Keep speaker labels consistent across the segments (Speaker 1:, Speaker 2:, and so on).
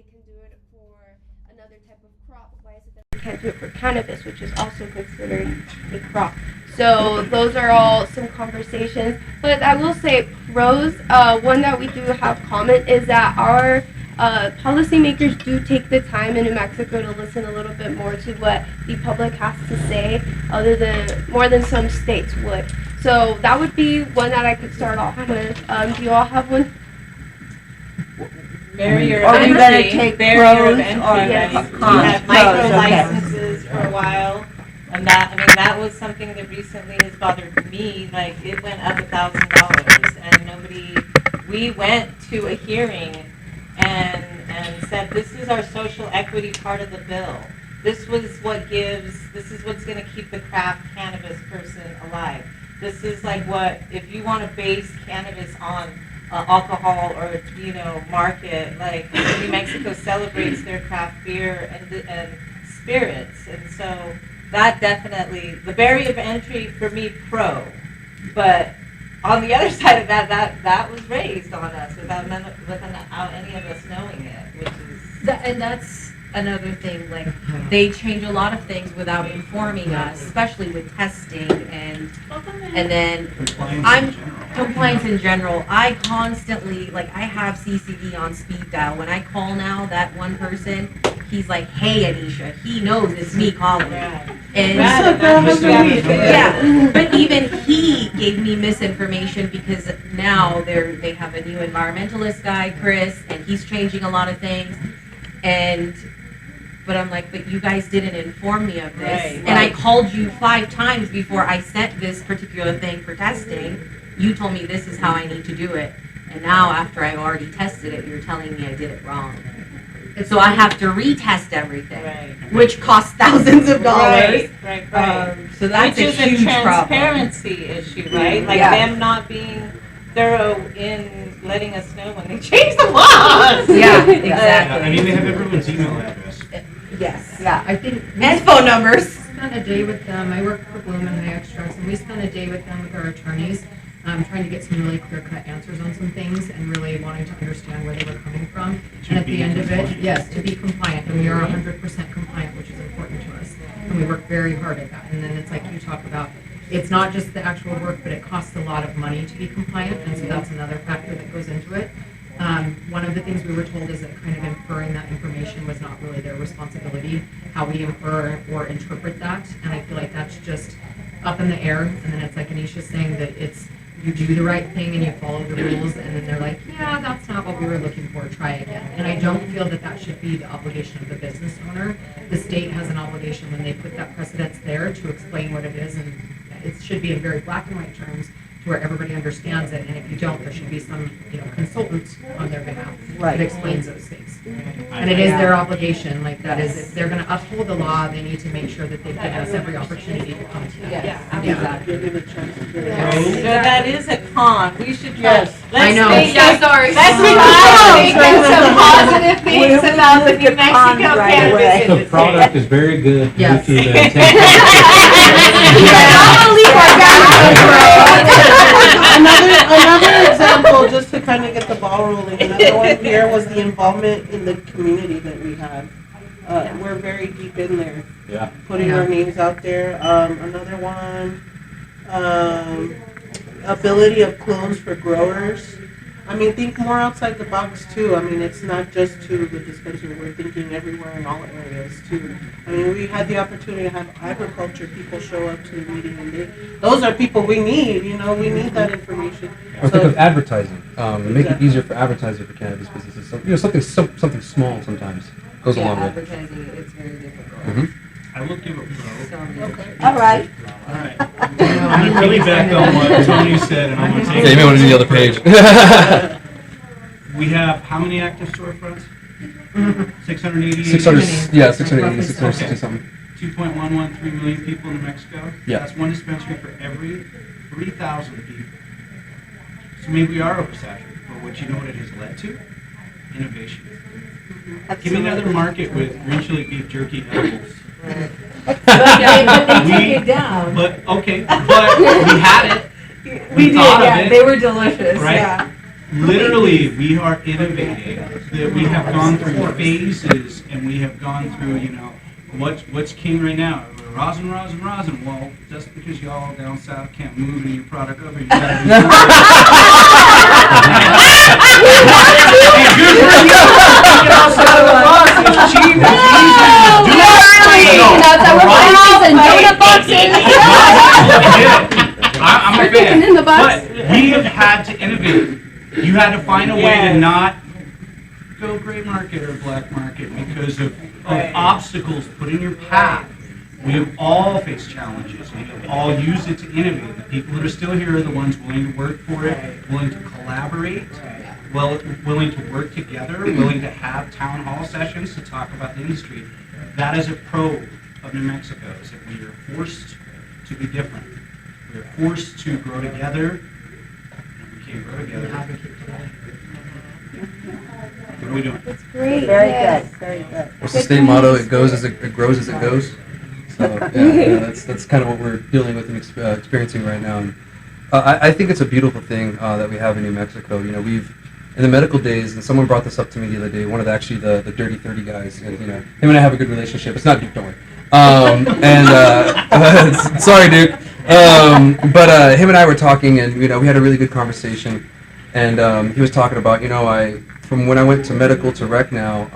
Speaker 1: they can do it for another type of crop, why is it that they can't do it for cannabis, which is also considered a crop? So those are all some conversations. But I will say pros, one that we do have common is that our policymakers do take the time in New Mexico to listen a little bit more to what the public has to say, more than some states would. So that would be one that I could start off with. Do you all have one?
Speaker 2: Barrier
Speaker 3: Are
Speaker 2: of
Speaker 3: we
Speaker 2: entry.
Speaker 3: going to take
Speaker 2: Barrier of
Speaker 3: pros
Speaker 2: entry.
Speaker 3: or
Speaker 2: Yes. We
Speaker 3: cons?
Speaker 2: had micro licenses for a while, and that was something that recently has bothered me. Like, it went up $1,000, and we went to a hearing and said, this is our social equity part of the bill. This is what's going to keep the craft cannabis person alive. This is like if you want to base cannabis on alcohol or, market, like New Mexico celebrates their craft beer and spirits. And so that definitely, the barrier of entry for me, pro. But on the other side of that was raised on us without any of us knowing it, which is...
Speaker 4: And that's another thing, like, they change a lot of things without informing us, especially with testing and then compliance in general. I constantly, like, I have CCD on speed dial. When I call now, that one person, he's like, hey, Anisha, he knows it's me calling. And yeah, but even he gave me misinformation because now they have a new environmentalist guy, Chris, and he's changing a lot of things. But I'm like, but you guys didn't inform me of this. And I called you 5 times before I sent this particular thing for testing. You told me this is how I need to do it. And now after I've already tested it, you're telling me I did it wrong. And so I have to retest everything, which costs thousands of dollars.
Speaker 2: Right.
Speaker 4: So that's
Speaker 2: which is
Speaker 4: a huge
Speaker 2: transparency issue, right? Like them not being thorough in letting us know when they change the laws.
Speaker 4: Yeah, exactly.
Speaker 5: I mean, they have everyone's email address.
Speaker 4: Yes.
Speaker 3: Yeah.
Speaker 6: I think
Speaker 4: And phone numbers.
Speaker 6: we spent a day with them. I work for Bloom and High Extras, and we spent a day with them with our attorneys, trying to get some really clear-cut answers on some things and really wanting to understand where they were coming from. And at the end of it, yes, to be compliant, and we are 100% compliant, which is important to us. And we work very hard at that. And then it's like you talk about, it's not just the actual work, but it costs a lot of money to be compliant, and so that's another factor that goes into it. One of the things we were told is that kind of inferring that information was not really their responsibility, how we infer or interpret that, and I feel like that's just up in the air. And then it's like Anisha's saying that it's, you do the right thing and you follow the rules, and then they're like, yeah, that's not what we were looking for, try again. And I don't feel that that should be the obligation of the business owner. The state has an obligation when they put that precedence there to explain what it is, and it should be in very black and white terms to where everybody understands it, and if you don't, there should be some, consultant on their behalf that explains those things. And it is their obligation, like that is, if they're gonna uphold the law, they need to make sure that they've given us every opportunity to come to that.
Speaker 4: Exactly.
Speaker 2: So that is a con. We should let's
Speaker 6: I know.
Speaker 2: Sorry. Let's think some positive things about the New Mexico cannabis industry.
Speaker 5: The product is very good.
Speaker 6: Yes.
Speaker 5: Due to the
Speaker 7: Another example, just to kind of get the ball rolling, another one here was the involvement in the community that we had. We're very deep in there, putting our names out there. Another one, ability of clones for growers. I mean, think more outside the box too. I mean, it's not just to the dispensary. We're thinking everywhere in all areas too. I mean, we had the opportunity to have agriculture people show up to the meeting, and those are people we need. We need that information.
Speaker 8: Or think of advertising. Make it easier for advertising for cannabis businesses. So, something small sometimes goes a long way.
Speaker 4: Advertising, it's very difficult.
Speaker 8: Mm-hmm.
Speaker 5: I will give a pro.
Speaker 2: Okay.
Speaker 3: All right.
Speaker 5: All right. I'm going to really back on what Tony said, and I'm going to take
Speaker 8: Yeah, you may want to do the other page.
Speaker 5: We have how many active storefronts? 688?
Speaker 8: 680, 660 something.
Speaker 5: 2.113 million people in New Mexico.
Speaker 8: Yeah.
Speaker 5: That's one dispensary for every 3,000 people. So maybe we are oversaturated, but what what it has led to? Innovation. Give me another market with green chili beef jerky edibles.
Speaker 4: But they took it down.
Speaker 5: But we had it.
Speaker 4: We did,
Speaker 5: thought of
Speaker 4: yeah.
Speaker 5: it,
Speaker 4: They were delicious,
Speaker 5: right?
Speaker 4: yeah.
Speaker 5: literally, we are innovating. That we have gone through phases, and we have gone through, what's king right now? Rosin. Well, just because y'all down south can't move any product over, you gotta do Hey, good for you. Get outside of the box. It's cheap. It's easy. Do it.
Speaker 1: Outside we're putting donut boxes.
Speaker 5: I'm a
Speaker 1: We're kicking
Speaker 5: fan.
Speaker 1: in the box.
Speaker 5: But we have had to innovate. You had to find a way to not go gray market or black market because of obstacles put in your path. We have all faced challenges. We have all used it to innovate. The people that are still here are the ones willing to work for it, willing to collaborate, willing to work together, willing to have town hall sessions to talk about the industry. That is a pro of New Mexico, is that we are forced to be different. We are forced to grow together. We can't grow together. What are we doing?
Speaker 1: It's great.
Speaker 3: Very
Speaker 1: yes.
Speaker 3: good, very good.
Speaker 8: What's the state motto? It grows as it grows. So that's kind of what we're dealing with and experiencing right now. And, I think it's a beautiful thing that we have in New Mexico. We've in the medical days, and someone brought this up to me the other day. One of the Dirty 30 guys, and him and I have a good relationship. It's not Duke, don't worry. Sorry, Duke. But him and I were talking, and we had a really good conversation. And he was talking about, from when I went to medical to rec now,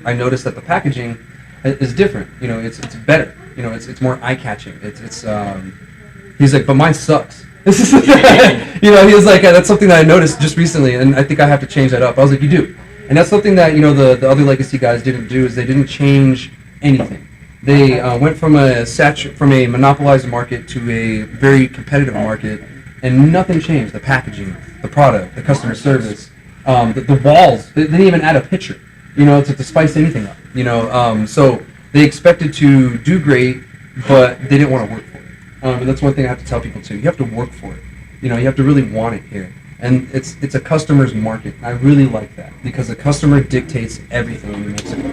Speaker 8: I noticed that the packaging is different. It's better. It's more eye-catching. He's like, but mine sucks. He was like, that's something that I noticed just recently, and I think I have to change that up. I was like, you do. And that's something that, the other legacy guys didn't do, is they didn't change anything. They went from a monopolized market to a very competitive market, and nothing changed. The packaging, the product, the customer service, the walls. They didn't even add a picture, to spice anything up. So they expected to do great, but they didn't want to work for it. And that's one thing I have to tell people too. You have to work for it. You have to really want it here. And it's a customer's market. And I really like that because the customer dictates everything in New Mexico.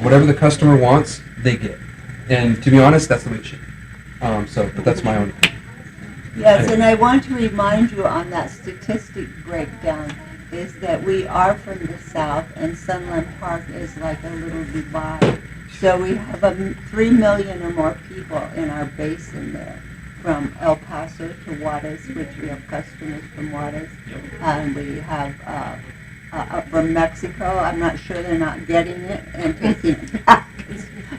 Speaker 8: Whatever the customer wants, they get. And to be honest, that's the way it should. But that's my own opinion.
Speaker 3: Yes, and I want to remind you on that statistic breakdown is that we are from the south, and Sunland Park is like a little Dubai. So we have 3 million or more people in our basin there, from El Paso to Juarez, which we have customers from Juarez. And we have from Mexico. I'm not sure they're not getting it and taking it back,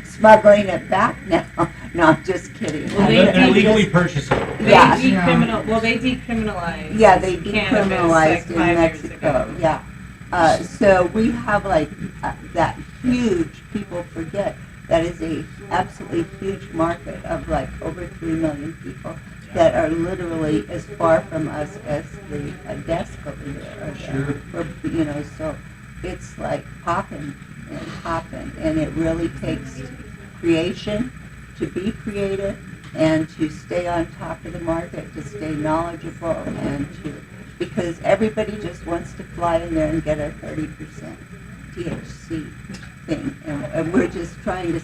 Speaker 3: smuggling it back now. No, I'm just kidding.
Speaker 2: Well,
Speaker 5: They're legally purchasing.
Speaker 3: Yeah.
Speaker 2: They decriminalized.
Speaker 3: Yeah, they
Speaker 2: cannabis,
Speaker 3: decriminalized in
Speaker 2: like 5 years
Speaker 3: Mexico.
Speaker 2: ago.
Speaker 3: Yeah. So we have that huge, people forget, that is a absolutely huge market of like over 3 million people that are literally as far from us as the desk over there. Sure. So it's like popping, and it really takes creation to be creative and to stay on top of the market, to stay knowledgeable, and because everybody just wants to fly in there and get a 30% THC thing, and we're just trying to,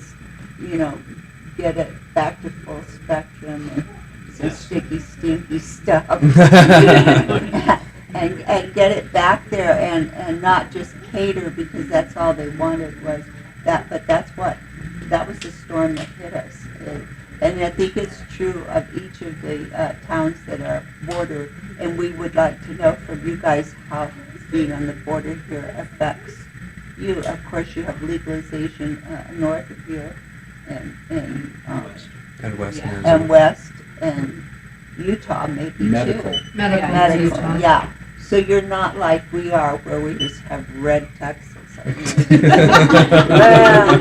Speaker 3: get it back to full spectrum and some sticky, stinky stuff, and get it back there and not just cater because that's all they wanted was that, but that was the storm that hit us. And I think it's true of each of the towns that are border, and we would like to know from you guys how being on the border here affects you. Of course, you have legalization north of here,
Speaker 8: And West.
Speaker 3: and west, and Utah maybe
Speaker 8: Medical.
Speaker 3: too.
Speaker 6: Medical.
Speaker 3: Medical, yeah. So you're not like we are, where we just have red Texas. Well,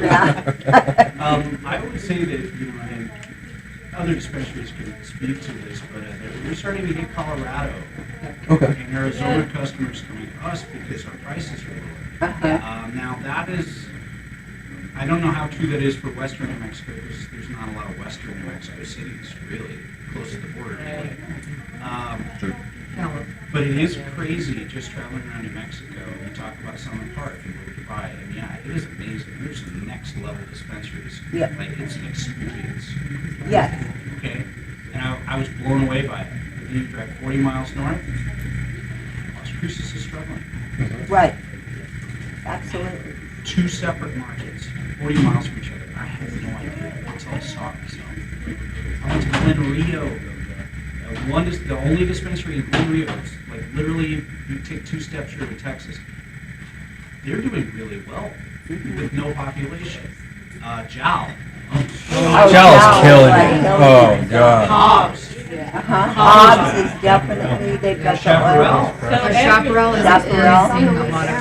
Speaker 3: yeah.
Speaker 5: I would say that, and other dispensaries can speak to this, but we're starting to get Colorado and Arizona customers coming to us because our prices are lower. Now that is, I don't know how true that is for Western New Mexico because there's not a lot of Western New Mexico cities really close to the border. True. But it is crazy just traveling around New Mexico. You talk about Sunland Park and go to Dubai, and yeah, it is amazing. There's some next level dispensaries.
Speaker 3: Yeah.
Speaker 5: Like it's an experience.
Speaker 3: Yes.
Speaker 5: Okay? And I was blown away by it. You drive 40 miles north, across Cruces is struggling.
Speaker 3: Right. Absolutely.
Speaker 5: 2 separate markets, 40 miles from each other. I had no idea until I saw it myself. I went to Glen Rio. One is the only dispensary in Glen Rio. It's like literally you take 2 steps, you're in Texas. They're doing really well with no population. Jow.
Speaker 8: Jow's killing it. Oh, God.
Speaker 5: Hobbs.
Speaker 3: Hobbs is definitely, they've got the
Speaker 5: Chaparral.
Speaker 3: oil.
Speaker 6: So Chaparral is
Speaker 3: Chaparral.
Speaker 6: seeing a lot of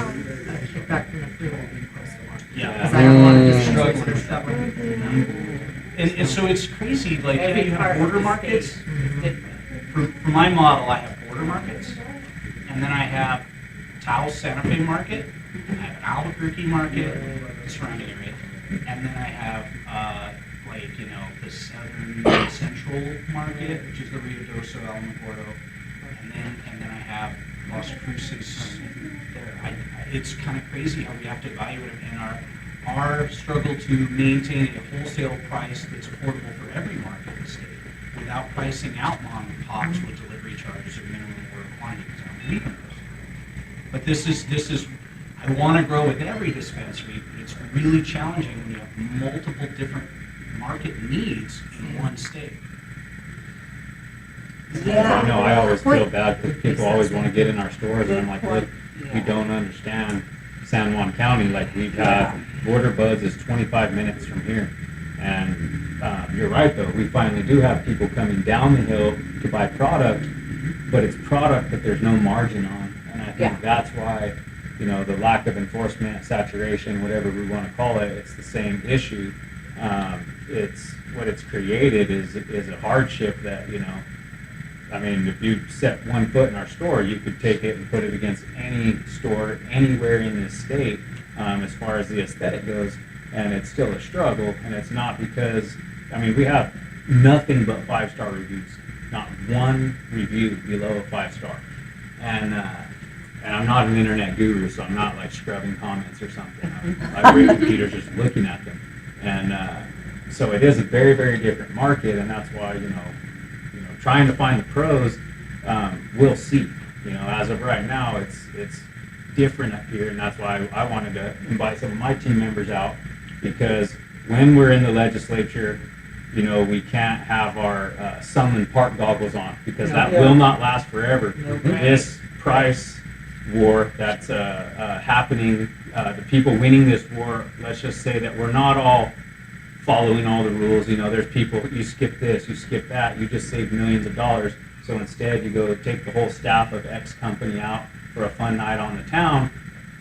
Speaker 6: kickback from the freeway being close to one.
Speaker 5: Yeah.
Speaker 6: Because I have a lot of
Speaker 5: Struggling.
Speaker 6: dispensaries that are struggling.
Speaker 5: And so it's crazy, like, yeah,
Speaker 2: Every
Speaker 5: you
Speaker 2: part
Speaker 5: have
Speaker 2: of
Speaker 5: border
Speaker 2: the
Speaker 5: markets.
Speaker 2: state is different.
Speaker 5: For my model, I have border markets, and then I have Taos Santa Fe market, I have an Albuquerque market, the surrounding area, and then I have, the southern central market, which is the Rio Doso, Alamogordo, and then I have Las Cruces there. It's kind of crazy how we have to evaluate it in our struggle to maintain a wholesale price that's affordable for every market in the state without pricing out mom and pops with delivery charges or minimum order quantity, because I don't believe in those. But this is I want to grow with every dispensary, but it's really challenging when you have multiple different market needs in one state.
Speaker 3: Yeah.
Speaker 9: I know, I always feel bad because people always want to get in our stores, and I'm like, look, you don't understand San Juan County. Like, we've had Border Buds is 25 minutes from here. And you're right, though. We finally do have people coming down the hill to buy product, but it's product that there's no margin on. And I think that's why, the lack of enforcement, saturation, whatever we want to call it, it's the same issue. It's what it's created is a hardship that, I mean, if you set one foot in our store, you could take it and put it against any store anywhere in this state as far as the aesthetic goes, and it's still a struggle. And it's not because, I mean, we have nothing but 5-star reviews, not one review below a 5-star. And I'm not an internet guru, so I'm not like scrubbing comments or something. I read computers just looking at them. And so it is a very, very different market, and that's why, trying to find the pros, we'll see. As of right now, it's different up here, and that's why I wanted to invite some of my team members out, because when we're in the legislature, we can't have our Sunland Park goggles on, because that will not last forever. This price war that's happening, the people winning this war, let's just say that we're not all following all the rules. There's people, you skip this, you skip that, you just save millions of dollars. So instead you go take the whole staff of X company out for a fun night on the town.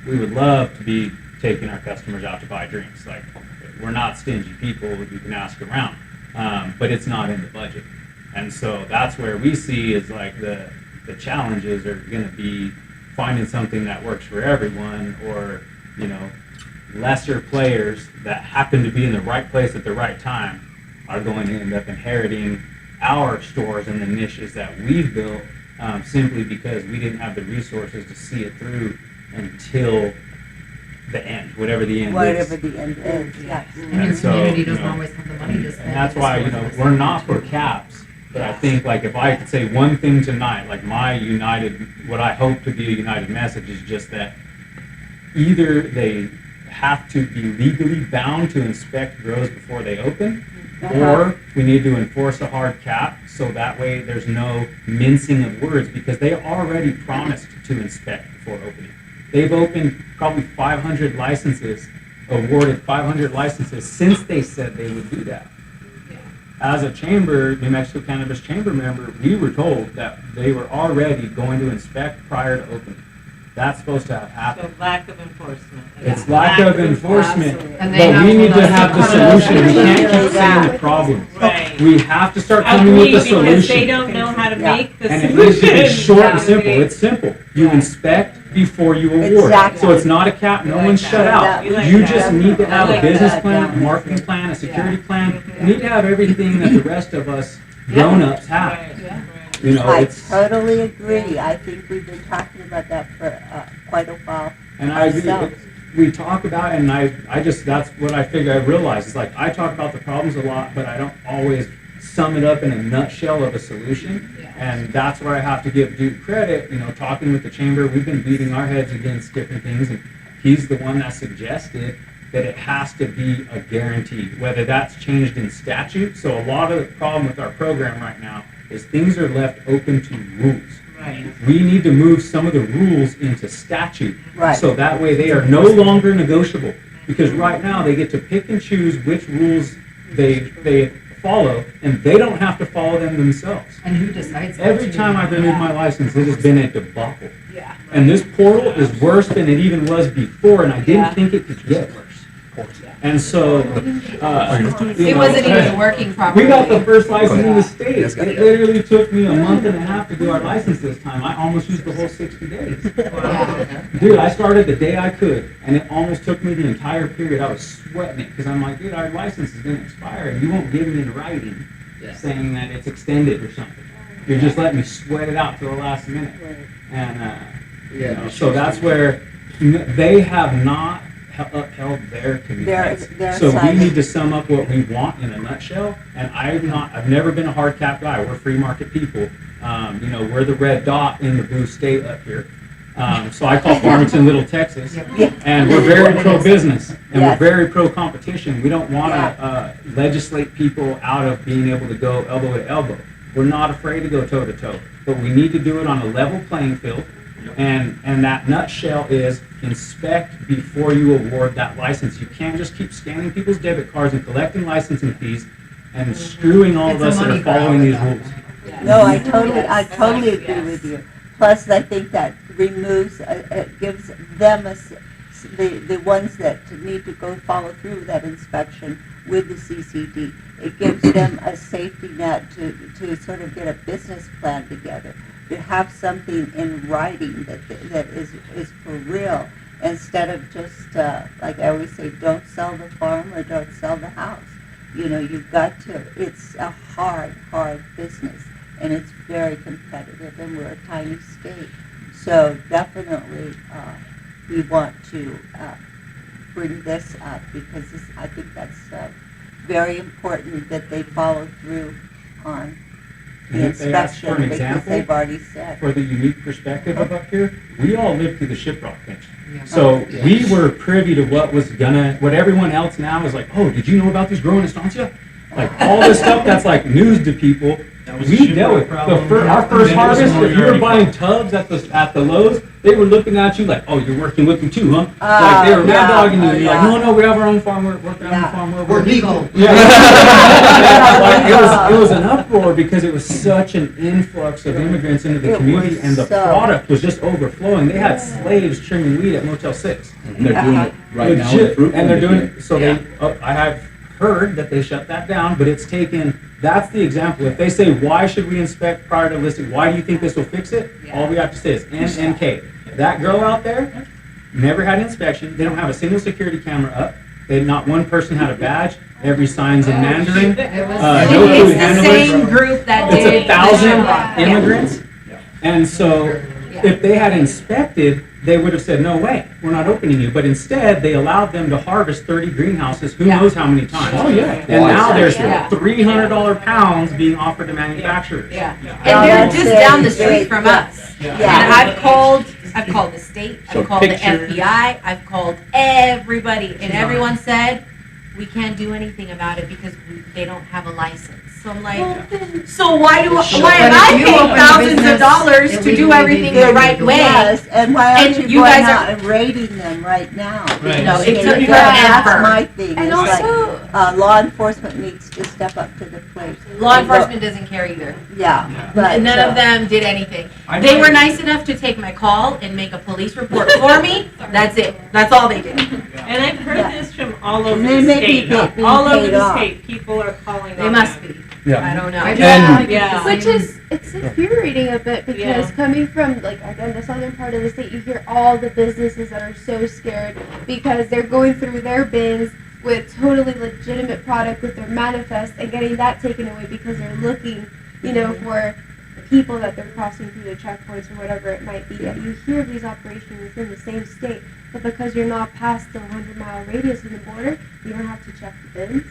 Speaker 9: We would love to be taking our customers out to buy drinks. Like, we're not stingy people, you can ask around, but it's not in the budget. And so that's where we see is like the challenges are gonna be finding something that works for everyone, or, lesser players that happen to be in the right place at the right time are going to end up inheriting our stores and the niches that we've built, simply because we didn't have the resources to see it through until the end, whatever the end is.
Speaker 3: Whatever the end is, yes.
Speaker 6: And your community doesn't always have the money to spend.
Speaker 9: And that's why, we're not for caps. But I think, like, if I could say one thing tonight, like what I hope to be a united message is just that either they have to be legally bound to inspect grows before they open, or we need to enforce a hard cap so that way there's no mincing of words, because they already promised to inspect before opening. They've opened probably 500 licenses, awarded 500 licenses since they said they would do that. As a chamber, New Mexico Cannabis Chamber member, we were told that they were already going to inspect prior to opening. That's supposed to have happened.
Speaker 2: So lack of enforcement.
Speaker 9: It's lack of enforcement,
Speaker 6: And they
Speaker 9: but we
Speaker 6: have
Speaker 9: need to
Speaker 6: to
Speaker 9: have the solution. We can't keep saying the problem.
Speaker 2: Right.
Speaker 9: We have to start coming with the
Speaker 2: Agreed, because they
Speaker 9: solution.
Speaker 2: don't know how to
Speaker 3: Yeah.
Speaker 2: make the
Speaker 9: And it
Speaker 2: solution.
Speaker 9: needs to be short and simple. It's simple. You inspect before you award.
Speaker 3: Exactly.
Speaker 9: So it's not a cap, no
Speaker 2: like
Speaker 9: one's
Speaker 2: that.
Speaker 9: shut out.
Speaker 2: We like
Speaker 9: You
Speaker 2: that.
Speaker 9: just need to have
Speaker 2: I
Speaker 9: a
Speaker 2: like
Speaker 9: business
Speaker 2: that.
Speaker 9: plan, a marketing plan, a security plan. You need to have everything that the rest of us grown-ups have.
Speaker 2: Right, right.
Speaker 3: I
Speaker 9: It's,
Speaker 3: totally agree. I think we've been talking about that for quite a while.
Speaker 9: and I agree.
Speaker 3: ourselves.
Speaker 9: We talk about, and I just, that's what I figure I realize. It's like, I talk about the problems a lot, but I don't always sum it up in a nutshell of a solution. And that's where I have to give Duke credit, talking with the chamber, we've been beating our heads against different things, and he's the one that suggested that it has to be a guarantee, whether that's changed in statute. So a lot of the problem with our program right now is things are left open to rules.
Speaker 2: Right.
Speaker 9: We need to move some of the rules into statute.
Speaker 3: Right.
Speaker 9: So that way they are no longer negotiable. Because right now they get to pick and choose which rules they follow, and they don't have to follow them themselves.
Speaker 6: And who decides that?
Speaker 9: Every time I've renewed my license, it has been a debacle.
Speaker 2: Yeah.
Speaker 9: And this portal is worse than it even was before, and I didn't think it could get worse. And so,
Speaker 4: It wasn't even working properly.
Speaker 9: we got the first license in the state. It literally took me a month and a half to do our license this time. I almost used the whole 60 days. Dude, I started the day I could, and it almost took me the entire period. I was sweating it, because I'm like, dude, our license is going to expire, and you won't give me in writing saying that it's extended or something. You're just letting me sweat it out to the last minute. And so that's where they have not upheld their commitments. So we need to sum up what we want in a nutshell. And I've never been a hard cap guy. We're free market people. We're the red dot in the blue state up here. So I call Farmington Little Texas. And we're very pro-business, and we're very pro-competition. We don't want to legislate people out of being able to go elbow to elbow. We're not afraid to go toe to toe, but we need to do it on a level playing field. And that nutshell is inspect before you award that license. You can't just keep scanning people's debit cards and collecting licensing fees and screwing all of us that are following these rules.
Speaker 3: No, I totally agree with you. Plus, I think that removes, it gives them the ones that need to go follow through with that inspection with the CCD. It gives them a safety net to sort of get a business plan together, to have something in writing that is for real, instead of just, like I always say, don't sell the farm or don't sell the house. You've got to, it's a hard business, and it's very competitive, and we're a tiny state. So definitely we want to bring this up, because I think that's very important that they follow through on the
Speaker 9: And if they ask for
Speaker 3: inspection,
Speaker 9: an
Speaker 3: because
Speaker 9: example,
Speaker 3: they've already said.
Speaker 9: for the unique perspective of up here, we all lived through the shiprock thing. So we were privy to what everyone else now is like, oh, did you know about this growing estancia? Like all this stuff that's like news to people. We dealt with our first harvest. If you were buying tubs at the Lowe's, they were looking at you like, oh, you're working with them too, huh? Like they were mad dogging you. You're like, no, we have our own farm. We're on the farm. We're legal. Yeah. Like, it was an uproar because it was such an influx of immigrants into the community, and the product was just overflowing. They had slaves trimming weed at Motel 6.
Speaker 10: And they're doing it right now with fruit.
Speaker 9: And they're doing it. So I have heard that they shut that down, but it's taken. That's the example. If they say, why should we inspect prior to listing? Why do you think this will fix it? All we have to say is NNK. That girl out there never had inspection. They don't have a single security camera up. Not one person had a badge. Every sign's in Mandarin. No
Speaker 4: It's
Speaker 9: food
Speaker 4: the
Speaker 9: handlers.
Speaker 4: same group that did.
Speaker 9: It's 1,000 immigrants. And so if they had inspected, they would have said, no way, we're not opening you. But instead, they allowed them to harvest 30 greenhouses, who knows how many times.
Speaker 10: Oh, yeah.
Speaker 9: And now there's $300 pounds being offered to manufacturers.
Speaker 4: And they're just down the street from us.
Speaker 3: Yeah.
Speaker 4: And I've called the state,
Speaker 10: So
Speaker 4: I've called
Speaker 10: pictures.
Speaker 4: the FBI, I've called everybody, and everyone said, we can't do anything about it because they don't have a license. So I'm like, so why am I paying thousands of dollars to do everything the right way?
Speaker 3: Yes, and why aren't
Speaker 4: And
Speaker 3: you
Speaker 4: you
Speaker 3: going
Speaker 4: guys
Speaker 3: out and raiding them right now?
Speaker 5: Right.
Speaker 4: No, it took
Speaker 3: That's
Speaker 4: forever.
Speaker 3: my thing.
Speaker 1: And
Speaker 3: It's
Speaker 1: also-
Speaker 3: like, law enforcement needs to step up to the plate.
Speaker 4: Law enforcement doesn't care either.
Speaker 3: Yeah, but.
Speaker 4: And none of them did anything.
Speaker 5: I
Speaker 4: They
Speaker 5: know-
Speaker 4: were nice enough to take my call and make a police report for me. That's it. That's all they did.
Speaker 2: And I've heard this from all over
Speaker 3: And they
Speaker 2: the
Speaker 3: may be
Speaker 2: state.
Speaker 3: being
Speaker 2: All over
Speaker 3: paid
Speaker 2: the
Speaker 3: off.
Speaker 2: state, people are calling
Speaker 4: They
Speaker 2: on
Speaker 4: must
Speaker 2: them.
Speaker 4: be.
Speaker 8: Yeah.
Speaker 4: I don't know.
Speaker 8: And-
Speaker 2: Yeah.
Speaker 1: Which is, it's infuriating a bit, because
Speaker 2: Yeah.
Speaker 1: coming from, like, again, the southern part of the state, you hear all the businesses that are so scared because they're going through their bins with totally legitimate product with their manifest and getting that taken away because they're looking, for people that they're crossing through the checkpoints or whatever it might be. And you hear of these operations within the same state, but because you're not past the 100-mile radius of the border, you don't have to check the bins.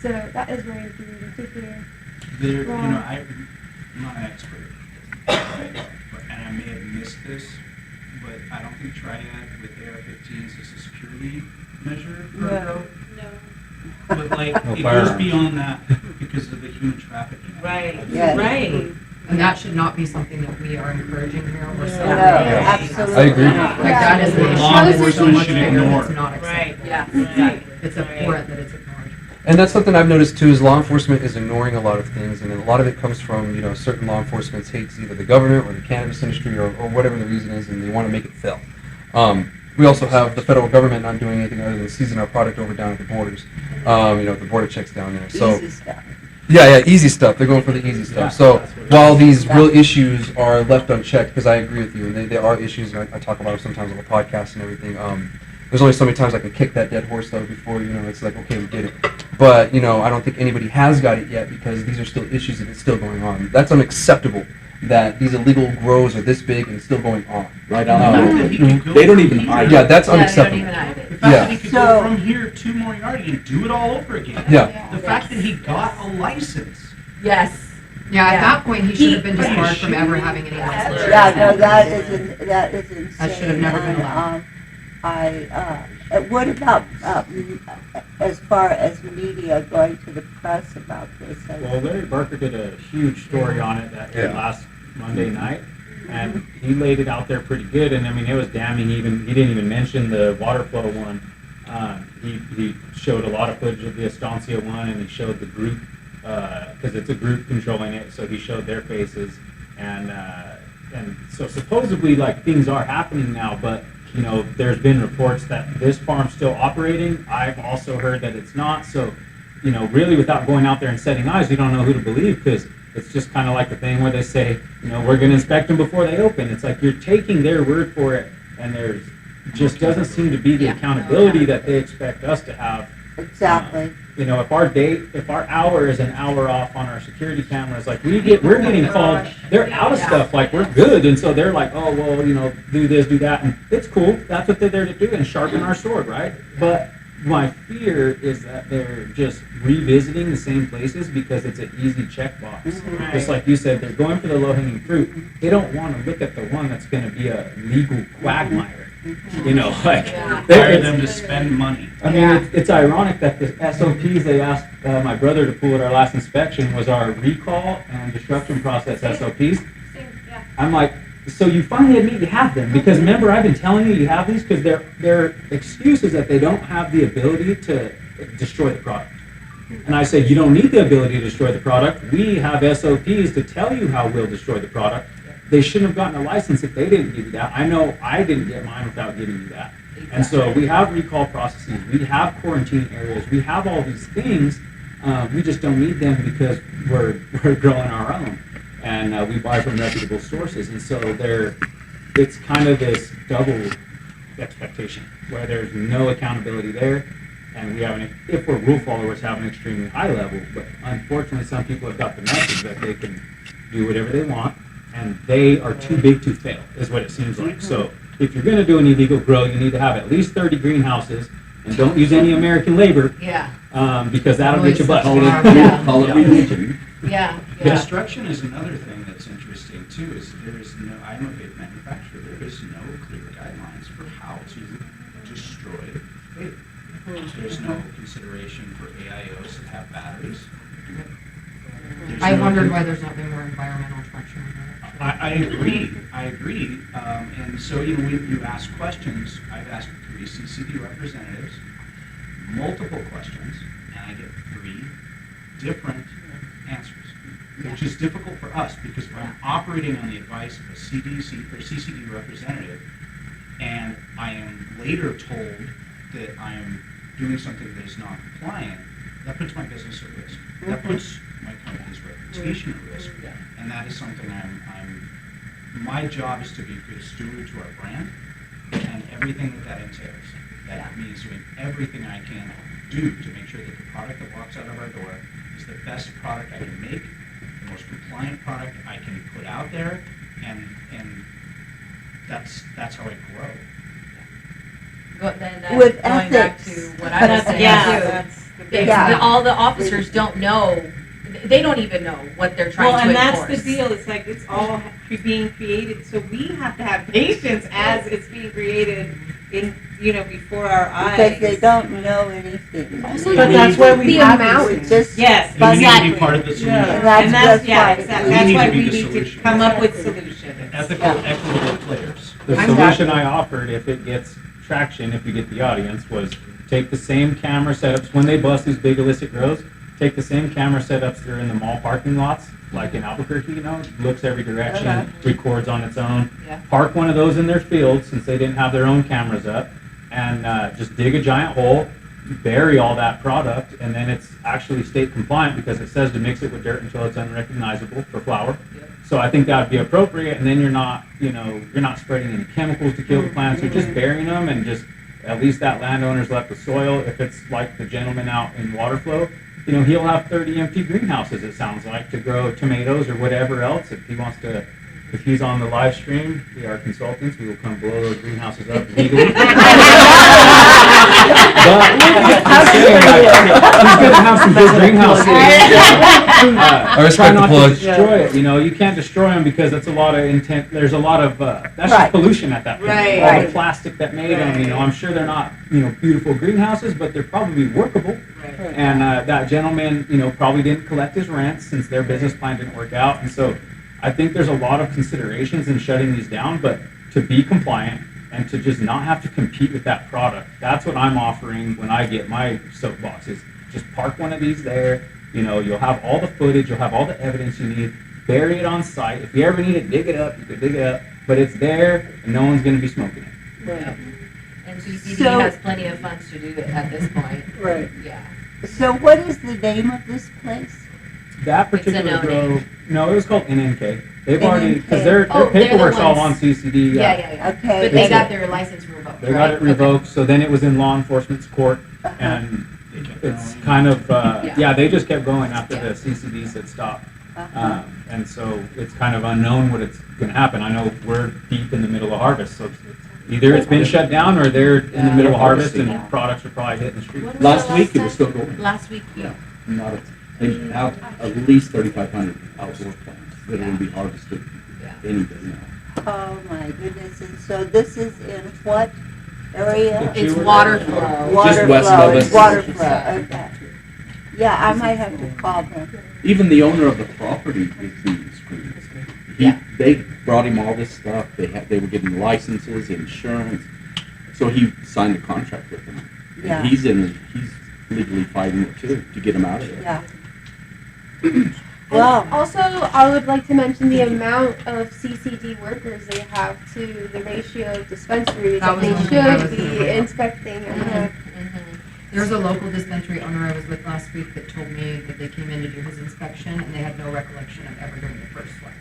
Speaker 1: So that is very infuriating to hear.
Speaker 5: There, you know, I'm not an expert, and I may have missed this, but I don't think Triad with AR-15s is a security measure.
Speaker 3: No.
Speaker 5: But like,
Speaker 9: No
Speaker 5: it goes
Speaker 9: firearms.
Speaker 5: beyond that because of the human trafficking.
Speaker 2: Right,
Speaker 3: Yes.
Speaker 2: right.
Speaker 6: And that should not be something that we are encouraging here or
Speaker 3: No,
Speaker 6: celebrating.
Speaker 3: absolutely
Speaker 8: I agree.
Speaker 3: not.
Speaker 6: Like that is an issue
Speaker 5: Law
Speaker 6: that is so
Speaker 5: enforcement
Speaker 6: much
Speaker 5: should
Speaker 6: bigger
Speaker 5: ignore
Speaker 6: that's
Speaker 5: it.
Speaker 6: not
Speaker 2: Right.
Speaker 6: acceptable.
Speaker 4: Yeah,
Speaker 2: Right.
Speaker 6: It's abhorrent that it's ignored.
Speaker 8: And that's something I've noticed too, is law enforcement is ignoring a lot of things, and a lot of it comes from, you know, certain law enforcement hates either the government or the cannabis industry or whatever the reason is, and they want to make it fail. We also have the federal government not doing anything other than seizing our product over down at the borders, you know, the border checks down there. So,
Speaker 3: Easy stuff.
Speaker 8: yeah, easy stuff. They're going for the easy stuff. So while these real issues are left unchecked, because I agree with you, and they are issues, and I talk about them sometimes on the podcast and everything. There's only so many times I can kick that dead horse though before, you know, it's like, okay, we get it. But, you know, I don't think anybody has got it yet because these are still issues and it's still going on. That's unacceptable that these illegal grows are this big and still going on.
Speaker 10: Right
Speaker 5: The
Speaker 10: on.
Speaker 5: fact that he could go
Speaker 10: They don't
Speaker 5: from
Speaker 10: even
Speaker 5: here-
Speaker 10: hide
Speaker 8: Yeah,
Speaker 10: it.
Speaker 8: that's
Speaker 4: Yeah, they don't
Speaker 8: unacceptable.
Speaker 4: even hide it.
Speaker 5: The fact that he could
Speaker 3: So-
Speaker 5: go from here to Moriarty and do it all over again.
Speaker 8: Yeah.
Speaker 5: The fact that he got a license.
Speaker 4: Yes.
Speaker 6: Yeah, at
Speaker 4: Yeah.
Speaker 6: that point, he should have been
Speaker 5: Are you
Speaker 6: disbarred from ever
Speaker 5: shitting
Speaker 6: having
Speaker 5: me?
Speaker 6: any license.
Speaker 3: Yeah, no, that is insane.
Speaker 6: That should have never been
Speaker 3: And,
Speaker 6: allowed.
Speaker 3: What about, as far as media going to the press about this?
Speaker 9: Well, Larry Barker did a huge story on it that aired
Speaker 8: Yeah.
Speaker 9: last Monday night, and he laid it out there pretty good. And I mean, it was damning. He didn't even mention the water flow one. He showed a lot of footage of the Estancia one, and he showed the group because it's a group controlling it. So he showed their faces, and so supposedly like things are happening now, but. You know, there's been reports that this farm's still operating. I've also heard that it's not. So, you know, really without going out there and setting eyes, we don't know who to believe because it's just kind of like the thing where they say, you know, we're going to inspect them before they open. It's like you're taking their word for it, and there's just doesn't seem to be the accountability that they expect us to have.
Speaker 3: Exactly.
Speaker 9: You know, if our hour is an hour off on our security cameras, like we're getting called, they're out of stuff, like we're good, and so they're like, oh well, you know, do this, do that, and it's cool. That's what they're there to do, and sharpen our sword, right? But my fear is that they're just revisiting the same places because it's an easy checkbox. Just like you said, they're going for the low-hanging fruit. They don't want to look at the one that's going to be a legal quagmire. You know, like
Speaker 5: Hire them to spend money.
Speaker 9: I mean, it's ironic that the SOPs they asked my brother to pull at our last inspection was our recall and destruction process SOPs. I'm like, so you finally admit you have them because remember I've been telling you have these because their excuse is that they don't have the ability to destroy the product. And I say you don't need the ability to destroy the product. We have SOPs to tell you how we'll destroy the product. They shouldn't have gotten a license if they didn't give you that. I know I didn't get mine without giving you that. And so we have recall processes, we have quarantine areas, we have all these things. We just don't need them because we're growing our own, and we buy from reputable sources. And so it's kind of this double expectation where there's no accountability there, and we have if we're rule followers, have an extremely high level. But unfortunately, some people have got the message that they can do whatever they want. And they are too big to fail, is what it seems like. So if you're going to do an illegal grow, you need to have at least 30 greenhouses, and don't use any American labor,
Speaker 4: Yeah.
Speaker 9: Because that'll get you busted.
Speaker 10: Call it religion.
Speaker 4: Yeah.
Speaker 5: Destruction is another thing that's interesting too. Is there is no, I'm a vape manufacturer. There is no clear guidelines for how to destroy vape. There's no consideration for AIOs that have batteries. There's
Speaker 6: I
Speaker 5: no
Speaker 6: wondered why there's not been more environmental traction on that.
Speaker 5: I agree. And so, you know, when you ask questions, I've asked 3 CCD representatives, multiple questions, and I get 3 different answers, which is difficult for us because if I'm operating on the advice of a CDC or CCD representative, and I am later told that I am doing something that is not compliant, that puts my business at risk. That puts my company's reputation at risk. And that is something my job is to be a good steward to our brand and everything that entails. That means doing everything I can do to make sure that the product that walks out of our door is the best product I can make, the most compliant product I can put out there, and that's how I grow.
Speaker 3: With
Speaker 4: Going back
Speaker 3: ethics.
Speaker 4: to what I was saying
Speaker 2: Yeah,
Speaker 4: too.
Speaker 2: that's the
Speaker 4: It's
Speaker 2: big
Speaker 3: Yeah.
Speaker 4: all the officers don't know they don't even know what they're trying
Speaker 2: Well,
Speaker 4: to
Speaker 2: and
Speaker 4: enforce.
Speaker 2: that's the deal. It's like it's all being created, so we have to have patience as it's being created in before our eyes.
Speaker 3: Because they don't know anything.
Speaker 1: Also,
Speaker 7: But that's why we
Speaker 1: the
Speaker 7: have
Speaker 1: amount.
Speaker 3: We're just
Speaker 2: Yes,
Speaker 5: And we need to
Speaker 2: exactly.
Speaker 5: be part of the solution.
Speaker 7: Yeah.
Speaker 2: And that's
Speaker 3: why
Speaker 2: exactly.
Speaker 5: We
Speaker 2: That's
Speaker 5: need
Speaker 2: why
Speaker 5: to be
Speaker 2: we
Speaker 5: the
Speaker 2: need to
Speaker 5: solution.
Speaker 2: come up with solutions.
Speaker 5: Ethical, equitable players.
Speaker 9: The
Speaker 3: I'm
Speaker 9: solution
Speaker 3: happy.
Speaker 9: I offered, if it gets traction, if you get the audience, was take the same camera setups, when they bust these big illicit grows, take the same camera setups that are in the mall parking lots, like in Albuquerque, looks every direction, records on its own.
Speaker 4: Yeah.
Speaker 9: Park one of those in their field, since they didn't have their own cameras up, and just dig a giant hole, bury all that product, and then it's actually state compliant because it says to mix it with dirt until it's unrecognizable for flour. So I think that would be appropriate, and then you're not spreading any chemicals to kill the plants. You're just burying them, and just at least that landowner's left with soil. If it's like the gentleman out in Waterflow, he'll have 30 empty greenhouses. It sounds like to grow tomatoes or whatever else. If he wants to, if he's on the live stream, we are consultants. We will come blow those greenhouses up legally. But I'm saying, he's gonna have some big greenhouses.
Speaker 8: I respect
Speaker 9: Try
Speaker 8: the
Speaker 9: not
Speaker 8: plug.
Speaker 9: to destroy it. You can't destroy them because that's a lot of intent. There's a lot of that's
Speaker 3: Right.
Speaker 9: just pollution at that point.
Speaker 4: Right.
Speaker 9: All
Speaker 3: Right.
Speaker 9: the plastic that made them. I'm sure they're not beautiful greenhouses, but they're probably workable.
Speaker 4: Right.
Speaker 9: And that gentleman probably didn't collect his rent since their business plan didn't work out. And so I think there's a lot of considerations in shutting these down, but to be compliant and to just not have to compete with that product. That's what I'm offering when I get my soapboxes. Just park one of these there. You'll have all the footage, you'll have all the evidence you need. Bury it on site. If you ever need it, dig it up. You can dig it up. But it's there, and no one's going to be smoking it.
Speaker 4: Yeah. And CCD
Speaker 3: So-
Speaker 4: has plenty of funds to do it at this point.
Speaker 7: Right.
Speaker 4: Yeah.
Speaker 3: So what is the name of this place?
Speaker 9: That
Speaker 4: It's a
Speaker 9: particular
Speaker 4: no-name.
Speaker 9: grow, no, it was called NNK. They've
Speaker 3: NNK.
Speaker 9: already, because their
Speaker 4: Oh, they're the
Speaker 9: paperwork's all on
Speaker 4: ones-
Speaker 9: CCD.
Speaker 4: Yeah.
Speaker 3: Okay.
Speaker 4: But they
Speaker 9: It's-
Speaker 4: got their license revoked,
Speaker 9: They got
Speaker 4: right?
Speaker 9: it revoked, so then it was in law enforcement's court,
Speaker 3: Uh-huh.
Speaker 9: and it's kind of,
Speaker 4: Yeah.
Speaker 9: they just kept going after
Speaker 4: Yeah.
Speaker 9: the CCD said stop.
Speaker 3: Uh-huh.
Speaker 9: And so it's kind of unknown what it's gonna happen. I know we're deep in the middle of harvest, so either it's been shut down or they're in the middle of harvest and products are probably hitting the street.
Speaker 4: When was
Speaker 10: Last
Speaker 4: the
Speaker 10: week it
Speaker 4: time?
Speaker 10: was still going.
Speaker 4: Last week, yeah.
Speaker 10: Not they have at least 3,500 outdoor plants that are going to be harvested
Speaker 4: Yeah.
Speaker 10: any day now.
Speaker 3: Oh my goodness, and so this is in what area?
Speaker 4: It's
Speaker 9: Sewer.
Speaker 4: water flow.
Speaker 3: Water
Speaker 10: west
Speaker 3: flow,
Speaker 10: of
Speaker 3: it's
Speaker 10: us.
Speaker 3: water flow, okay. Yeah, I might have to call them.
Speaker 10: Even the owner of the property is being screwed.
Speaker 4: Yeah.
Speaker 10: They brought him all this stuff. They were getting licenses, insurance. So he signed a contract with them. And
Speaker 3: Yeah.
Speaker 10: he's legally fighting it too to get him out of there.
Speaker 3: Yeah.
Speaker 1: Well,
Speaker 3: Well,
Speaker 1: also, I would like to mention the amount of CCD workers they have to the ratio of dispensaries
Speaker 6: That
Speaker 1: that
Speaker 6: was
Speaker 1: they
Speaker 6: one thing I was
Speaker 1: should
Speaker 6: gonna
Speaker 1: be
Speaker 6: bring up.
Speaker 1: inspecting.
Speaker 6: There's a local dispensary owner I was with last week that told me that they came in to do his inspection and they had no recollection of ever doing the first one.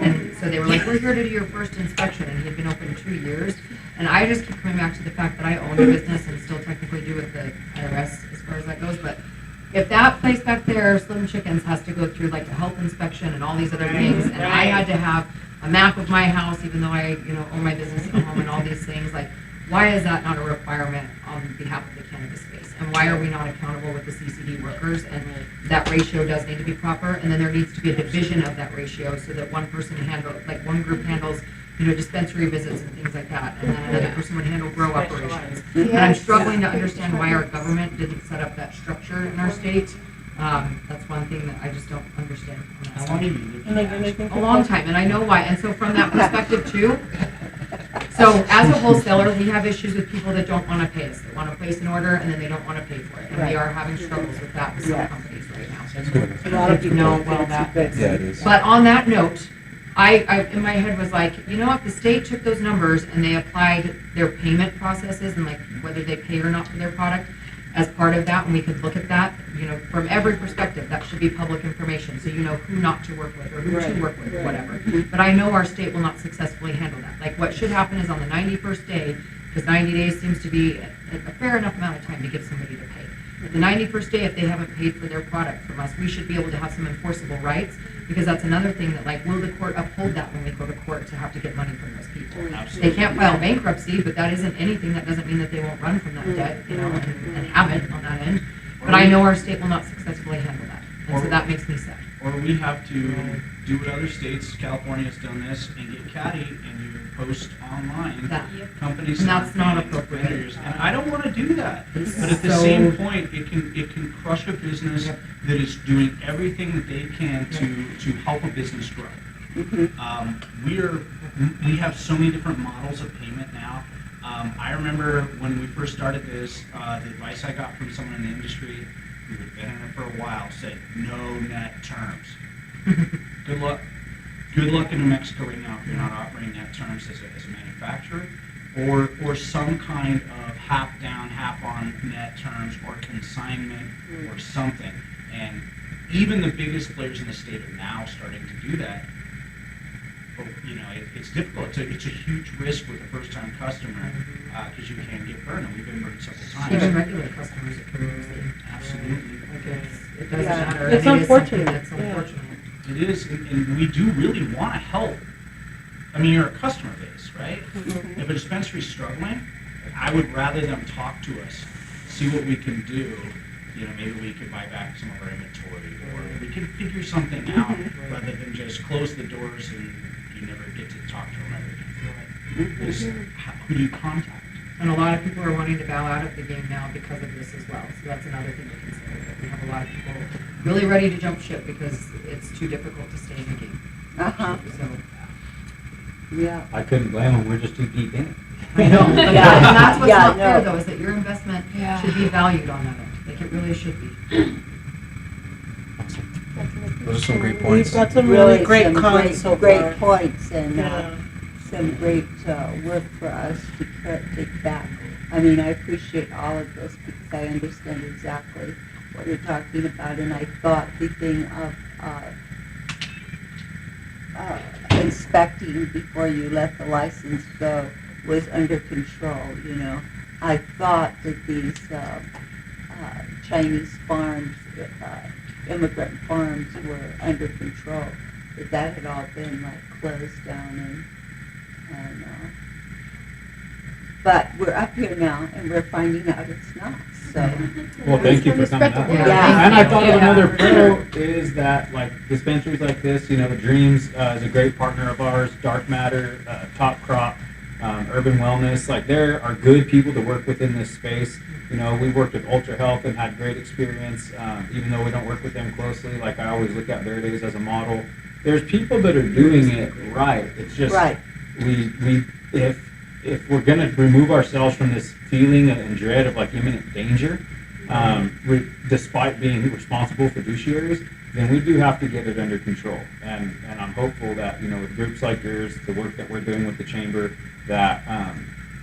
Speaker 6: And so they were like, we're here to do your first inspection, and he had been open 2 years. And I just keep coming back to the fact that I own a business and still technically do with the IRS as far as that goes, but if that place back there, Slim Chickens, has to go through like a health inspection and all these other things, and I had to have a map of my house, even though I, own my business at home and all these things, like, why is that not a requirement on behalf of the cannabis space? And why are we not accountable with the CCD workers? And that ratio does need to be proper, and then there needs to be a division of that ratio so that one person one group handles, dispensary visits and things like that, and then another person would handle grow operations. And I'm struggling to understand why our government didn't set up that structure in our state. That's one thing that I just don't understand. A long time, and I know why. And so from that perspective too, so as a wholesaler, we have issues with people that don't want to pay us. They want to place an order and then they don't want to pay for it. And we are having struggles with that with some
Speaker 3: Yes.
Speaker 6: companies right now.
Speaker 3: a lot of people
Speaker 6: No,
Speaker 3: think
Speaker 6: well,
Speaker 3: it's a
Speaker 6: that-
Speaker 3: good
Speaker 8: Yeah, it is.
Speaker 6: But on that note, I in my head was like, if the state took those numbers and they applied their payment processes and like whether they pay or not for their product as part of that, and we could look at that, from every perspective, that should be public information, so you know who not to work with or who to work with, whatever. But I know our state will not successfully handle that. Like what should happen is on the 91st day, because 90 days seems to be a fair enough amount of time to give somebody to pay. The 91st day, if they haven't paid for their product from us, we should be able to have some enforceable rights, because that's another thing that, like, will the court uphold that when we go to court to have to get money from those people? They can't file bankruptcy, but that isn't anything, that doesn't mean that they won't run from that debt, and haven't on that end. But I know our state will not successfully handle that. And so that makes me sad.
Speaker 5: Or we have to do what other states, California's done this, and get catty and you post online.
Speaker 6: That-
Speaker 5: Companies
Speaker 6: And that's not
Speaker 5: paying
Speaker 6: appropriate.
Speaker 5: vendors. And I don't want to do that.
Speaker 6: It's
Speaker 5: But at the
Speaker 6: so-
Speaker 5: same point, it can crush a business
Speaker 6: Yep.
Speaker 5: that is doing everything that they can to help a business grow. We have so many different models of payment now. I remember when we first started this, the advice I got from someone in the industry who had been in it for a while said, no net terms. Good luck. Good luck in New Mexico right now if you're not offering net terms as a manufacturer, or some kind of half down, half on net terms, or consignment, or something. And even the biggest players in the state are now starting to do that. But, it's difficult. It's a huge risk with a first-time customer because you can get burned, and we've been burned several times.
Speaker 6: Even regular customers that can use it.
Speaker 5: Absolutely.
Speaker 6: Like it doesn't
Speaker 3: Yeah.
Speaker 6: matter.
Speaker 7: It's
Speaker 6: I mean, something
Speaker 7: unfortunate.
Speaker 6: that's
Speaker 7: Yeah.
Speaker 6: unfortunate.
Speaker 5: It is, and we do really want to help. I mean, you're a customer base, right? If a dispensary's struggling, I would rather them talk to us, see what we can do. Maybe we could buy back some of our inventory, or we can figure something out rather than just close the doors and you never get to talk to them ever again. Because who do you contact?
Speaker 6: And a lot of people are wanting to bow out of the game now because of this as well. So that's another thing to consider. That we have a lot of people really ready to jump ship because it's too difficult to stay in the game.
Speaker 3: Uh-huh,
Speaker 6: So
Speaker 3: yeah.
Speaker 9: I couldn't blame them, we're just too deep in it.
Speaker 6: I know. And
Speaker 3: Yeah.
Speaker 6: that's what's
Speaker 3: Yeah,
Speaker 6: not fair
Speaker 3: no.
Speaker 6: though, is that your investment should be valued on that end. Like it really should be.
Speaker 8: Those are some great
Speaker 7: We've
Speaker 8: points.
Speaker 7: got some really great
Speaker 3: some
Speaker 7: comments so
Speaker 3: great
Speaker 7: far.
Speaker 3: points and
Speaker 7: Yeah.
Speaker 3: some great work for us to take back. I mean, I appreciate all of this because I understand exactly what you're talking about, and I thought the thing of inspecting before you let the license go was under control, I thought that these Chinese farms, immigrant farms were under control, that had all been closed down and but we're up here now and we're finding out it's not, so.
Speaker 9: Well, thank you for coming out.
Speaker 6: Yeah.
Speaker 9: And I thought of
Speaker 6: Yeah.
Speaker 9: another pro is that dispensaries like this, the Dreams is a great partner of ours, Dark Matter, Top Crop, Urban Wellness, there are good people to work within this space. We worked with Ultra Health and had great experience, even though we don't work with them closely. I always look at Verdes as a model. There's people that are doing it right. It's just
Speaker 3: Right.
Speaker 9: if we're going to remove ourselves from this feeling and dread of imminent danger, despite being responsible fiduciaries, then we do have to get it under control. And I'm hopeful that with groups like yours, the work that we're doing with the chamber, that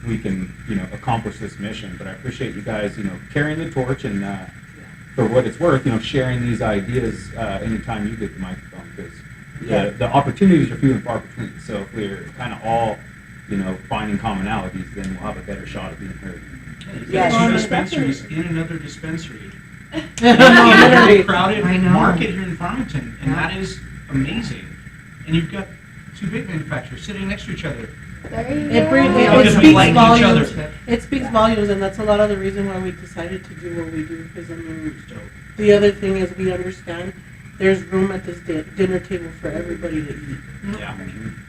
Speaker 9: we can accomplish this mission. But I appreciate you guys carrying the torch and for what it's worth, sharing these ideas anytime you get the microphone, because the opportunities are few and far between. So if we're kind of all finding commonalities, then we'll have a better shot of being heard.
Speaker 3: Yeah,
Speaker 5: Two
Speaker 3: no,
Speaker 5: dispensaries in another dispensary.
Speaker 7: I
Speaker 5: In a crowded
Speaker 6: I know.
Speaker 5: market here in Farmington, and
Speaker 6: Yeah.
Speaker 5: that is amazing. And you've got two big manufacturers sitting next to each other.
Speaker 1: There you
Speaker 7: It
Speaker 1: go.
Speaker 7: brings-
Speaker 6: We
Speaker 7: it
Speaker 6: always
Speaker 5: speaks
Speaker 7: speaks
Speaker 5: like each
Speaker 7: volumes.
Speaker 5: other.
Speaker 7: It speaks volumes, and that's a lot of the reason why we decided to do what we do. Because
Speaker 5: It's dope.
Speaker 7: the other thing is we understand there's room at this dinner table for everybody to eat.
Speaker 5: Yeah.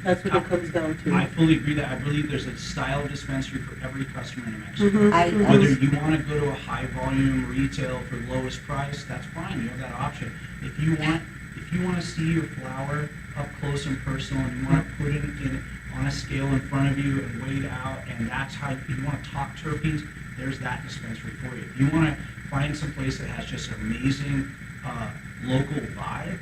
Speaker 7: That's what it comes down to.
Speaker 5: I fully agree that I believe there's a style of dispensary for every customer in New Mexico.
Speaker 7: Mhm.
Speaker 3: I,
Speaker 5: Whether you want to go to a high volume retail for the lowest price, that's fine. You have that option. If you want to see your flower up close and personal, and you want to put it in on a scale in front of you and weigh it out, and that's how you want to talk terpenes, there's that dispensary for you. If you want to find some place that has just an amazing local vibe,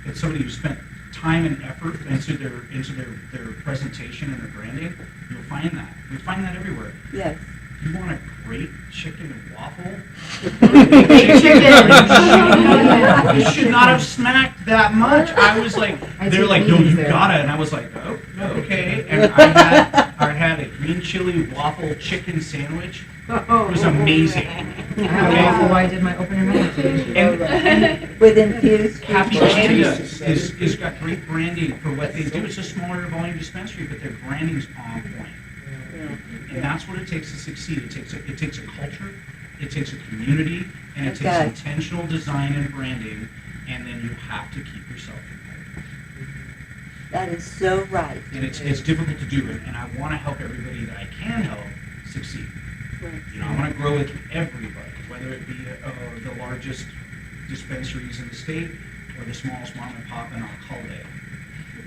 Speaker 5: it's somebody who spent time and effort into their presentation and their branding, you'll find that. You'll find that everywhere.
Speaker 3: yes.
Speaker 5: You want a great chicken and waffle? You should not have smacked that much. I was like, they're like, no, you gotta, and I was like, oh, okay. And I had a green chili waffle chicken sandwich. It was amazing.
Speaker 6: I have a waffle while I did my opening night.
Speaker 5: And
Speaker 3: With infused
Speaker 5: Happy
Speaker 3: fruit.
Speaker 5: Panda is got great branding for what they do. It's a smaller volume dispensary, but their branding's on point. And that's what it takes to succeed. It takes a culture. It takes a community, and it
Speaker 3: It
Speaker 5: takes
Speaker 3: does.
Speaker 5: intentional design and branding, and then you have to keep yourself competitive.
Speaker 3: That is so right.
Speaker 5: And it's difficult to do, and I want to help everybody that I can help succeed. You know, I want to grow with everybody, whether it be the largest dispensaries in the state or the smallest mom and pop in Holiday.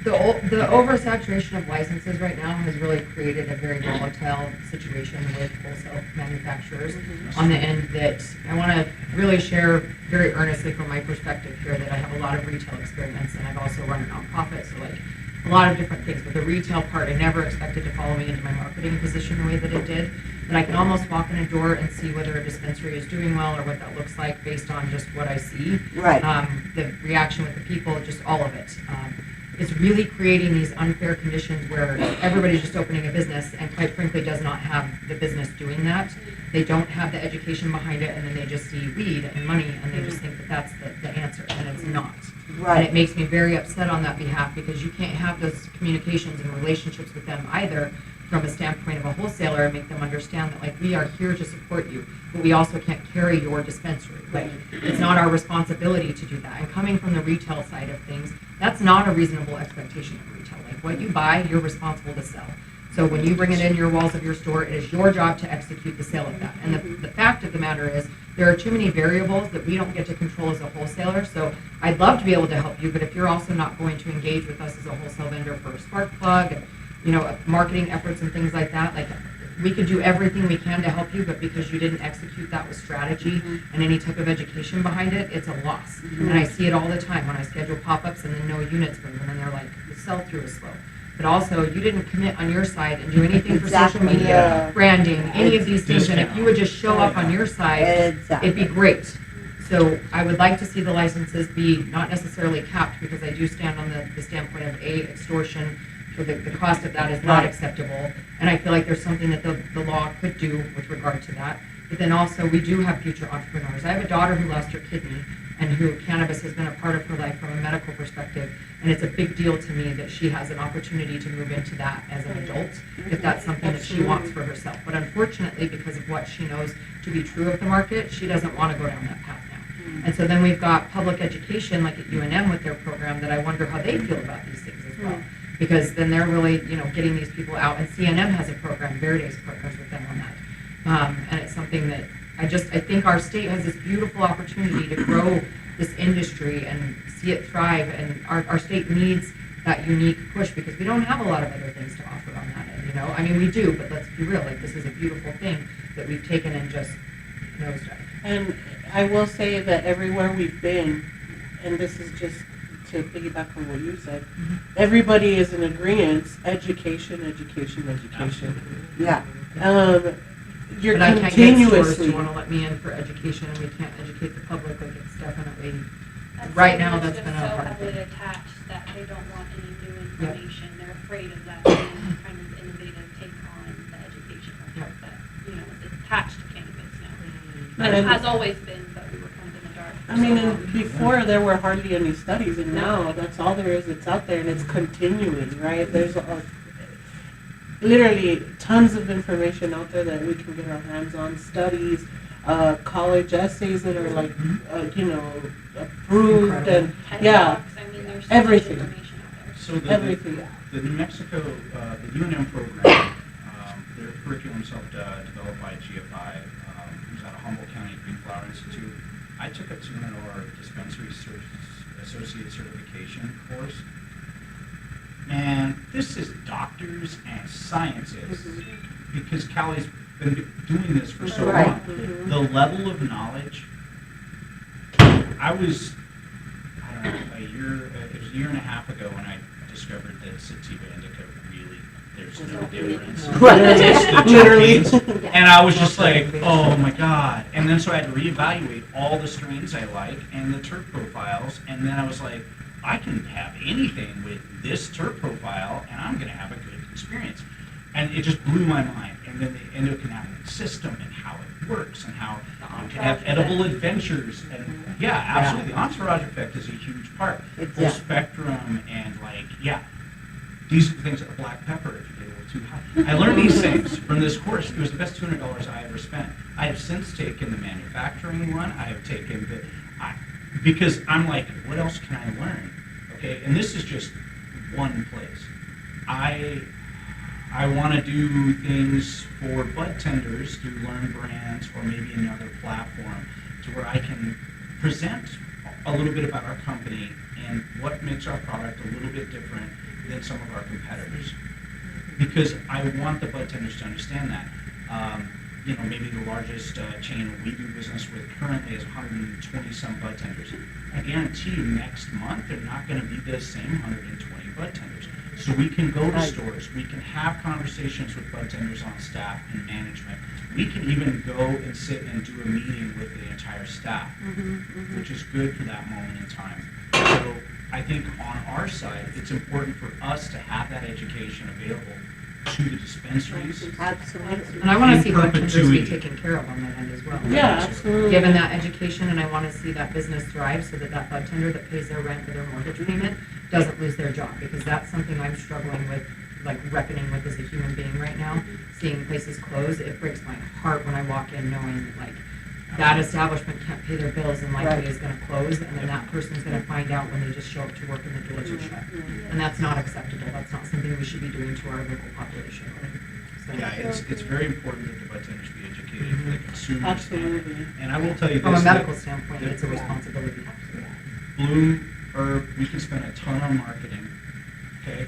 Speaker 6: The oversaturation of licenses right now has really created a very volatile situation with wholesale manufacturers on the end that I want to really share very earnestly from my perspective here that I have a lot of retail experience and I've also run a nonprofit, so like a lot of different things. But the retail part, I never expected to follow me into my marketing position the way that it did. But I can almost walk in a door and see whether a dispensary is doing well or what that looks like based on just what I see.
Speaker 3: Right.
Speaker 6: The reaction with the people, just all of it. It's really creating these unfair conditions where everybody's just opening a business and quite frankly does not have the business doing that. They don't have the education behind it and then they just see weed and money and they just think that that's the answer and it's not.
Speaker 3: Right.
Speaker 6: And it makes me very upset on that behalf because you can't have those communications and relationships with them either from a standpoint of a wholesaler and make them understand that like we are here to support you, but we also can't carry your dispensary. Like it's not our responsibility to do that. And coming from the retail side of things, that's not a reasonable expectation of retail. Like what you buy, you're responsible to sell. So when you bring it in your walls of your store, it is your job to execute the sale of that. And the fact of the matter is there are too many variables that we don't get to control as a wholesaler. So I'd love to be able to help you, but if you're also not going to engage with us as a wholesale vendor for a spark plug and marketing efforts and things like that, like we could do everything we can to help you, but because you didn't execute that with strategy and any type of education behind it, it's a loss. And I see it all the time when I schedule pop-ups and then no units move and then they're like, the sell-through is slow. But also, you didn't commit on your side and do anything for social
Speaker 3: Exactly.
Speaker 6: media, branding, any of these things. And if you would just show up on your side,
Speaker 3: Exactly.
Speaker 6: it'd be great. So I would like to see the licenses be not necessarily capped because I do stand on the standpoint of extortion. So the cost of that is not acceptable. And I feel like there's something that the law could do with regard to that. But then also, we do have future entrepreneurs. I have a daughter who lost her kidney and who cannabis has been a part of her life from a medical perspective. And it's a big deal to me that she has an opportunity to move into that as an adult, if that's something that she wants for herself. But unfortunately, because of what she knows to be true of the market, she doesn't want to go down that path now. And so then we've got public education, like at UNM with their program, that I wonder how they feel about these things as well. Because then they're really, getting these people out. And CNM has a program, Verde's partners with them on that. And it's something that I think our state has this beautiful opportunity to grow this industry and see it thrive. And our state needs that unique push because we don't have a lot of other things to offer on that end, I mean, we do, but let's be real. Like, this is a beautiful thing that we've taken and just nosedive.
Speaker 7: And I will say that everywhere we've been, and this is just to piggyback on what you said, everybody is in agreement, education, education, education.
Speaker 3: Yeah.
Speaker 7: You're
Speaker 6: But I can't get stores
Speaker 7: continuously.
Speaker 6: to want to let me in for education, and we can't educate the public. Like, it's definitely right now. That's been a
Speaker 11: so
Speaker 6: hard
Speaker 11: heavily
Speaker 6: thing.
Speaker 11: attached that they don't want any new information. They're afraid of that being kind of innovative take on the educational part that is attached to cannabis now. But it has always been, but we were kind of in the dark.
Speaker 7: I mean, and before there were hardly any studies, and now that's all there is. It's out there, and it's continuing, right? There's literally tons of information out there that we can get our hands on. Studies, college essays that are like, approved, and
Speaker 11: Textbooks, I mean, there's so
Speaker 7: everything.
Speaker 11: much information out there.
Speaker 5: So
Speaker 7: Everything.
Speaker 5: the New Mexico, the UNM program, their curriculum self-developed by GFI, who's out of Humboldt County Greenflower Institute. I took a 200-hour dispensary associate certification course. And this is doctors and scientists, because Cali's been doing this for so long. The level of knowledge, I don't know, it was a year and a half ago when I discovered that sativa indica really, there's no difference.
Speaker 7: Literally.
Speaker 5: And I was just like, oh my God. And then so I had to reevaluate all the strains I like and the terp profiles, and then I was like, I can have anything with this terp profile, and I'm going to have a good experience. And it just blew my mind. And then the endocannabinoid system and how it works and how you can have edible adventures. And yeah, absolutely. The entourage effect is a huge part. Full spectrum and these are the things like black pepper, if you get a little too high. I learned these things from this course. It was the best $200 I ever spent. I have since taken the manufacturing one. I have taken because I'm like, what else can I learn? Okay, and this is just one place. I want to do things for bud tenders to learn brands or maybe another platform to where I can present a little bit about our company and what makes our product a little bit different than some of our competitors. Because I want the bud tenders to understand that. Maybe the largest chain we do business with currently is 120 some bud tenders. I guarantee you next month they're not going to be the same 120 bud tenders. So we can go to stores, we can have conversations with bud tenders on staff and management. We can even go and sit and do a meeting with the entire staff, which is good for that moment in time. So I think on our side, it's important for us to have that education available to the dispensaries.
Speaker 3: Absolutely.
Speaker 6: And I want to see
Speaker 5: In
Speaker 6: bud tenders be
Speaker 5: perpetuity.
Speaker 6: taken care of on that end as well.
Speaker 7: Yeah, absolutely.
Speaker 6: Given that education, and I want to see that business thrive so that that bud tender that pays their rent or their mortgage payment doesn't lose their job, because that's something I'm struggling with, like reckoning with as a human being right now. Seeing places close, it breaks my heart when I walk in knowing like that establishment can't pay their bills and likely is going to close, and then that person's going to find out when they just show up to work and the doors are shut. And that's not acceptable. That's not something we should be doing to our local population. So,
Speaker 5: Yeah, it's very important that the bud tenders be educated for the consumers.
Speaker 7: Absolutely.
Speaker 5: And I will tell you this.
Speaker 6: from a
Speaker 5: that
Speaker 6: medical standpoint, it's a responsibility.
Speaker 5: Bloom Herb, we can spend a ton on marketing, okay?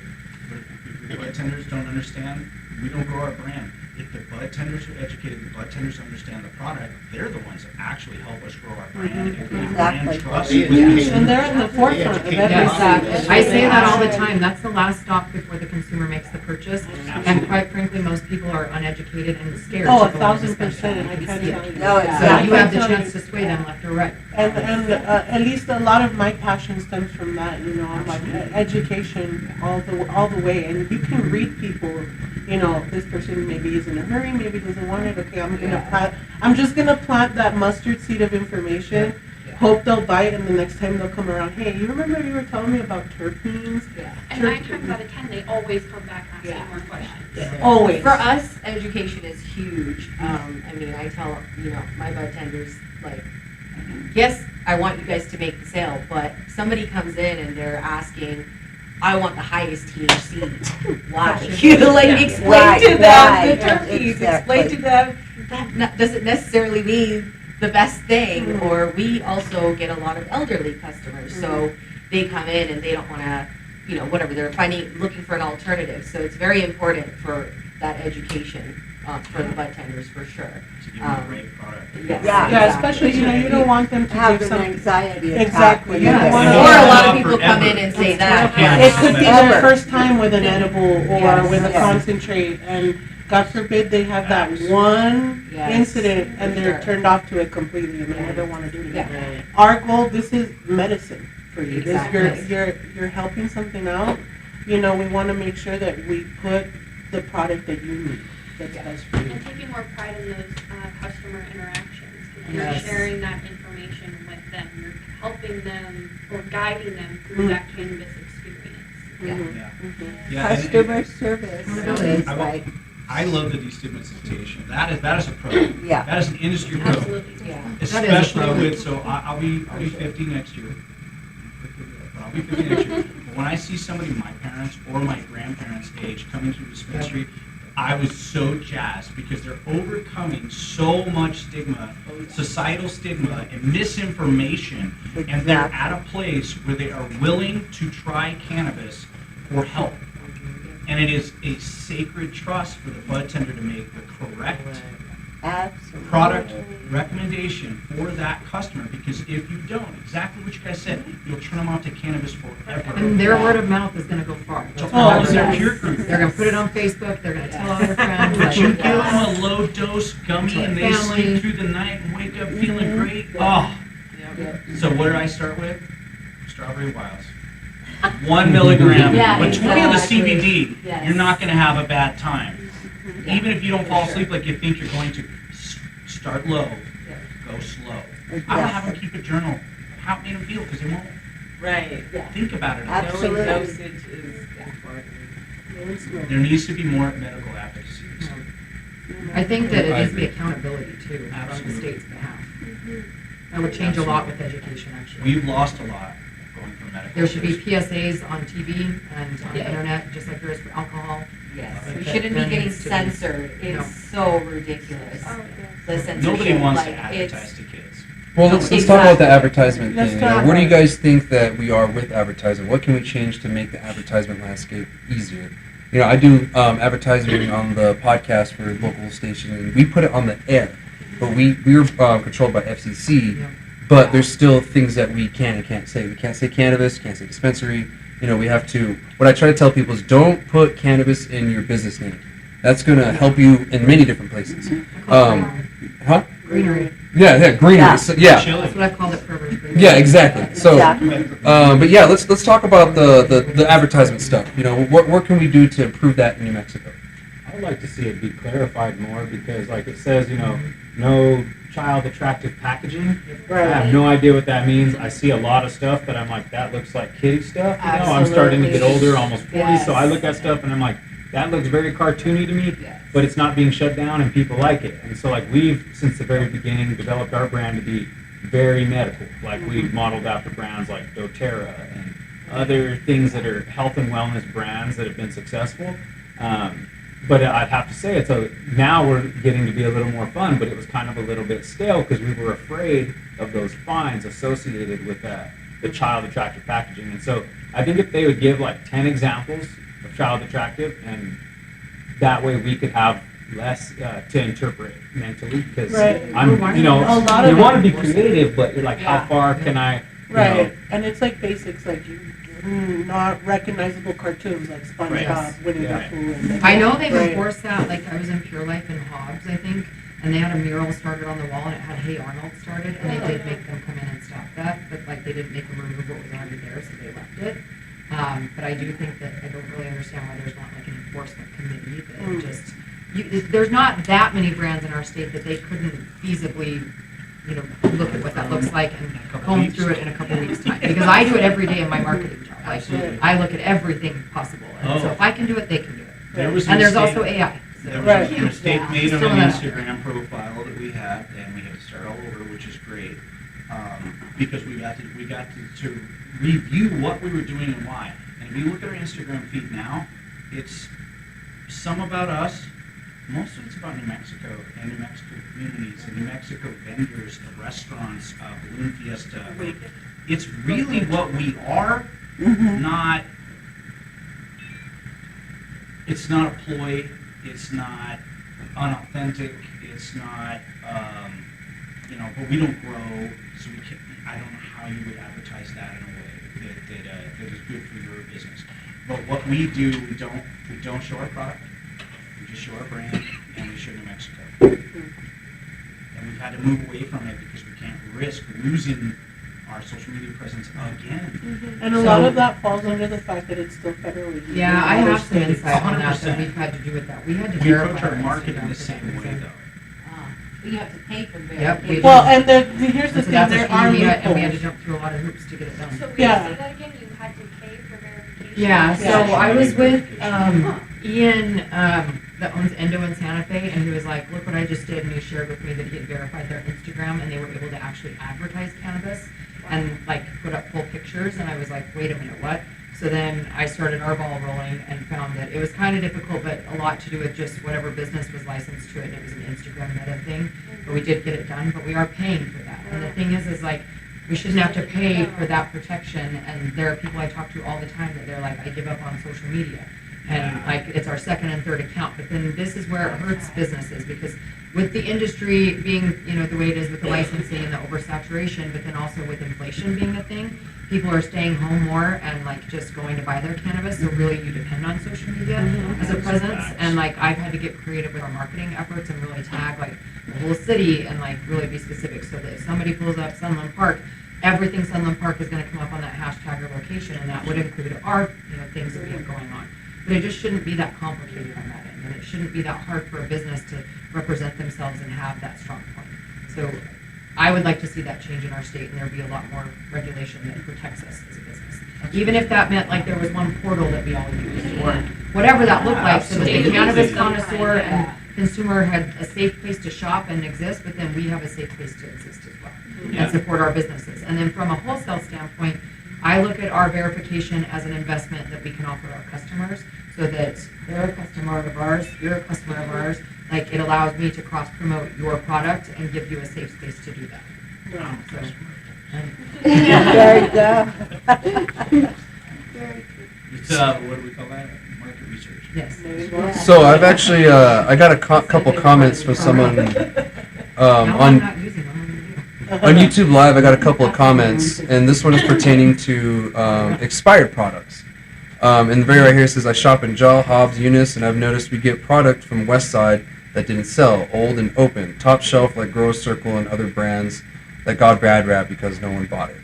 Speaker 5: But if the bud tenders don't understand, we don't grow our brand. If the bud tenders are educated, the bud tenders understand the product, they're the ones that actually help us grow our brand and create
Speaker 3: Exactly.
Speaker 5: brand trust.
Speaker 10: Yeah.
Speaker 5: with consumers.
Speaker 7: And they're at the forefront of everything.
Speaker 6: I say that all the time. That's the last stop before the consumer makes the purchase. And quite frankly, most people are uneducated and scared.
Speaker 7: Oh,
Speaker 6: to go in the
Speaker 7: 1,000%.
Speaker 6: dispensary.
Speaker 7: I
Speaker 6: can
Speaker 7: can't
Speaker 6: see
Speaker 7: tell
Speaker 6: it.
Speaker 7: you.
Speaker 3: No,
Speaker 6: So
Speaker 3: exactly.
Speaker 6: you have the chance to sway them left or right.
Speaker 7: And at least a lot of my passion stems from that, I'm like education all the way, and you can read people, this person maybe is in a hurry, maybe doesn't want it, okay, I'm just gonna plant that mustard seed of information, hope they'll bite, and the next time they'll come around, hey, you remember you were telling me about terpenes?
Speaker 11: And 9 times out of 10, they always come back asking more questions.
Speaker 7: Always.
Speaker 4: For us, education is huge. I tell, my bud tenders, like, yes, I want you guys to make the sale, but somebody comes in and they're asking, I want the highest THC. Why? Explain to them the terpenes, explain to them that doesn't necessarily mean the best thing. Or we also get a lot of elderly customers, so they come in and they don't want to, whatever, they're looking for an alternative. So it's very important for that education for the bud tenders, for sure.
Speaker 5: To give them the right product.
Speaker 4: Yes,
Speaker 7: Yeah,
Speaker 4: exactly.
Speaker 7: especially, you don't want them to
Speaker 3: Have
Speaker 7: give
Speaker 3: an
Speaker 7: something.
Speaker 3: anxiety attack.
Speaker 7: Exactly,
Speaker 3: when
Speaker 7: yeah.
Speaker 3: they're
Speaker 7: Or
Speaker 3: there.
Speaker 4: Or a lot of
Speaker 5: Yeah.
Speaker 4: people come in and say that.
Speaker 7: It could be their
Speaker 3: Ever.
Speaker 7: first time with an edible or
Speaker 4: Yes.
Speaker 7: with a
Speaker 3: Yes.
Speaker 7: concentrate, and God forbid they have that one
Speaker 4: Yes.
Speaker 7: incident and they're
Speaker 4: Sure.
Speaker 7: turned off to it completely and they never want to do it again.
Speaker 4: Yeah.
Speaker 7: Our goal, this is medicine for you.
Speaker 4: Exactly.
Speaker 7: You're helping something out. We want to make sure that we put the product that you need. That's best for you.
Speaker 11: And taking more pride in those customer interactions. You're
Speaker 6: Yes.
Speaker 11: sharing that information with them. You're helping them or guiding them through that cannabis experience.
Speaker 7: Mhm.
Speaker 5: Yeah.
Speaker 7: Mhm.
Speaker 5: Yeah, and-
Speaker 3: Customer service is
Speaker 5: I-
Speaker 3: like,
Speaker 5: I love the destigmatization. That is a pro.
Speaker 3: yeah.
Speaker 5: That is an industry pro.
Speaker 11: Absolutely.
Speaker 4: Yeah.
Speaker 5: Especially with, so I'll be 50 next year. I'll be 50 next year. But when I see somebody my parents or my grandparents' age coming to the dispensary, I was so jazzed because they're overcoming so much stigma, societal stigma and misinformation, and they're at a place where they are willing to try cannabis for help. And it is a sacred trust for the bud tender to make the correct
Speaker 3: Absolutely.
Speaker 5: product recommendation for that customer, because if you don't, exactly what you guys said, you'll turn them off to cannabis forever.
Speaker 6: And their word of mouth is going to go far. That's
Speaker 5: Oh,
Speaker 6: what
Speaker 5: it's their
Speaker 6: happens.
Speaker 5: peer group.
Speaker 6: They're going to put it on Facebook. They're going to tell all their friends.
Speaker 5: But you
Speaker 6: like,
Speaker 5: give them a low dose gummy and they
Speaker 6: Family.
Speaker 5: sleep through the night and wake up feeling great. Oh. So what did I start with? Strawberry Wilds. 1 milligram.
Speaker 4: Yeah,
Speaker 5: With 20 of the
Speaker 4: exactly.
Speaker 5: CBD,
Speaker 4: Yes.
Speaker 5: you're not going to have a bad time. Even if you don't fall asleep like you think you're going to, start low, go slow. I would have them keep a journal of how it made them feel, because they won't
Speaker 2: Right.
Speaker 5: think about it.
Speaker 3: Absolutely.
Speaker 2: Knowing dosage is important.
Speaker 5: There needs to be more medical advocacy.
Speaker 6: I think that it
Speaker 8: I
Speaker 6: needs to be
Speaker 8: agree.
Speaker 6: accountability too, from the
Speaker 5: Absolutely.
Speaker 6: state's behalf. That would change a lot with education, actually.
Speaker 5: We've lost a lot going from medical.
Speaker 6: There should be PSAs on TV and on the internet, just like there is for alcohol.
Speaker 4: Yes, we
Speaker 6: That
Speaker 4: shouldn't be
Speaker 6: there
Speaker 4: getting
Speaker 6: needs to be-
Speaker 4: censored.
Speaker 6: No.
Speaker 4: It's so ridiculous. The censorship.
Speaker 5: Nobody wants to
Speaker 4: like,
Speaker 5: advertise
Speaker 4: it's-
Speaker 5: to kids.
Speaker 8: Well, let's talk about the advertisement
Speaker 7: Let's
Speaker 8: thing.
Speaker 7: talk
Speaker 8: Where do you
Speaker 7: about it.
Speaker 8: guys think that we are with advertising? What can we change to make the advertisement landscape easier? You know, I do advertising on the podcast for a local station, and we put it on the air, but we're controlled by FCC.
Speaker 6: Yeah.
Speaker 8: But there's still things that we can and can't say. We can't say cannabis, can't say dispensary. You know, we have to. What I try to tell people is don't put cannabis in your business name. That's going to help you in many different places. Huh?
Speaker 6: Greenery.
Speaker 8: Yeah, greenery.
Speaker 3: Yeah.
Speaker 8: So, yeah.
Speaker 6: That's what I called it, forever greenery.
Speaker 8: Yeah, exactly. So,
Speaker 3: Exactly.
Speaker 8: but yeah, let's talk about the advertisement stuff. You know, what can we do to improve that in New Mexico?
Speaker 9: I would like to see it be clarified more because, like it says, you know, no child attractive packaging. I have no idea what that means. I see a lot of stuff that I'm like, that looks like kiddie stuff. You know, I'm starting to get older, almost 40, so I look at stuff and I'm like, that looks very cartoony to me, but it's not being shut down and people like it. And so, like, we've, since the very beginning, developed our brand to be very medical. Like, we've modeled after brands like doTERRA and other things that are health and wellness brands that have been successful. But I'd have to say, now we're getting to be a little more fun, but it was kind of a little bit stale because we were afraid of those fines associated with the child attractive packaging. And so I think if they would give like 10 examples of child attractive, and that way we could have less to interpret mentally, because
Speaker 7: Right.
Speaker 9: I'm, you know,
Speaker 7: A lot
Speaker 9: you
Speaker 7: of
Speaker 9: want to
Speaker 7: it-
Speaker 9: be creative, but you're like, how far can I, you
Speaker 7: Right,
Speaker 9: know,
Speaker 7: and it's like basics, like not recognizable cartoons like SpongeBob, Winnie the
Speaker 9: Right.
Speaker 7: Pooh. And
Speaker 6: I know they've
Speaker 7: Right.
Speaker 6: enforced that, like I was in Pure Life in Hobbs, I think, and they had a mural started on the wall and it had Hey Arnold started, and they did make them come in and stop that, but like they didn't make them remove what was already there, so they left it. But I do think that, I don't really understand why there's not like an enforcement committee that just, there's not that many brands in our state that they couldn't feasibly, you know, look at what that looks like and comb through it in a couple weeks' time. Because I do it every day in my marketing job. Like, I look at everything possible. And so if I can do it, they can do it.
Speaker 5: There was a
Speaker 6: And there's
Speaker 5: mistake-
Speaker 6: also AI. So.
Speaker 5: There was
Speaker 7: Right.
Speaker 5: a mistake made on
Speaker 6: Still
Speaker 5: an
Speaker 6: not-
Speaker 5: Instagram profile that we had, and we had to start all over, which is great, because we got to review what we were doing and why. And if you look at our Instagram feed now, it's some about us, most of it's about New Mexico and New Mexico communities and New Mexico vendors, the restaurants, Balloon Fiesta. Like, it's really what we are, not. It's not a ploy. It's not unauthentic. It's not, you know. But we don't grow, so we can't. I don't know how you would advertise that in a way that is good for your business. But what we do, we don't show our product. We just show our brand, and we show New Mexico. And we've had to move away from it because we can't risk losing our social media presence again.
Speaker 7: And a lot of that falls under the fact that it's still federally.
Speaker 6: Yeah, I have some
Speaker 7: states.
Speaker 6: insight on that
Speaker 5: 100%.
Speaker 6: we've had to do with that. We had to
Speaker 5: We approach
Speaker 6: verify
Speaker 5: our
Speaker 6: our
Speaker 5: marketing
Speaker 6: Instagram
Speaker 5: the
Speaker 6: for
Speaker 5: same
Speaker 6: that
Speaker 5: way,
Speaker 6: reason.
Speaker 5: though.
Speaker 4: You have to pay for
Speaker 6: Yep,
Speaker 4: verification.
Speaker 6: we
Speaker 7: Well, and here's the
Speaker 6: So
Speaker 7: thing,
Speaker 6: that's a
Speaker 7: there
Speaker 6: fee,
Speaker 7: are
Speaker 6: and we had to
Speaker 7: loopholes.
Speaker 6: jump through a lot of hoops to get it done.
Speaker 11: So wait,
Speaker 7: Yeah.
Speaker 11: say that again, you had to pay for verification?
Speaker 6: Yeah, so
Speaker 7: Yeah.
Speaker 6: I was with Ian, that owns Endo in Santa Fe, and he was like, look what I just did, and he shared with me that he had verified their Instagram, and they were able to actually advertise cannabis and like put up full pictures, and I was like, wait a minute, what? So then I started our ball rolling and found that it was kind of difficult, but a lot to do with just whatever business was licensed to it, and it was an Instagram meta thing, but we did get it done, but we are paying for that. And the thing is like, we shouldn't have to pay for that protection, and there are people I talk to all the time that they're like, I give up on social media. And like, it's our second and third account, but then this is where it hurts businesses, because with the industry being, you know, the way it is with the licensing and the oversaturation, but then also with inflation being a thing, people are staying home more and like just going to buy their cannabis, so really you depend on social media as a presence. And like, I've had to get creative with our marketing efforts and really tag like the whole city and like really be specific, so that if somebody pulls up Sunland Park, everything Sunland Park is going to come up on that hashtag or location, and that would include our, you know, things that we have going on. But it just shouldn't be that complicated on that end, and it shouldn't be that hard for a business to represent themselves and have that strong point. So I would like to see that change in our state, and there be a lot more regulation that protects us as a business. Even if that meant like there was one portal that we all used, or whatever that looked like, so that the
Speaker 11: Database.
Speaker 6: cannabis connoisseur and consumer had a safe place to shop and exist, but then we have a safe place to exist as well and support our businesses. And then from a wholesale standpoint, I look at our verification as an investment that we can offer our customers, so that they're a customer of ours, you're a customer of ours. Like, it allows me to cross-promote your product and give you a safe space to do that.
Speaker 3: There you go.
Speaker 5: It's, what do we call that? Market research.
Speaker 6: Yes.
Speaker 8: So I've actually, I got a couple comments from someone on YouTube Live. I got a couple of comments, and this one is pertaining to expired products. And the very right here says, I shop in Jaw, Hobbs, Eunice, and I've noticed we get product from West Side that didn't sell, old and open, top shelf like Grow Circle and other brands that got bad rap because no one bought it.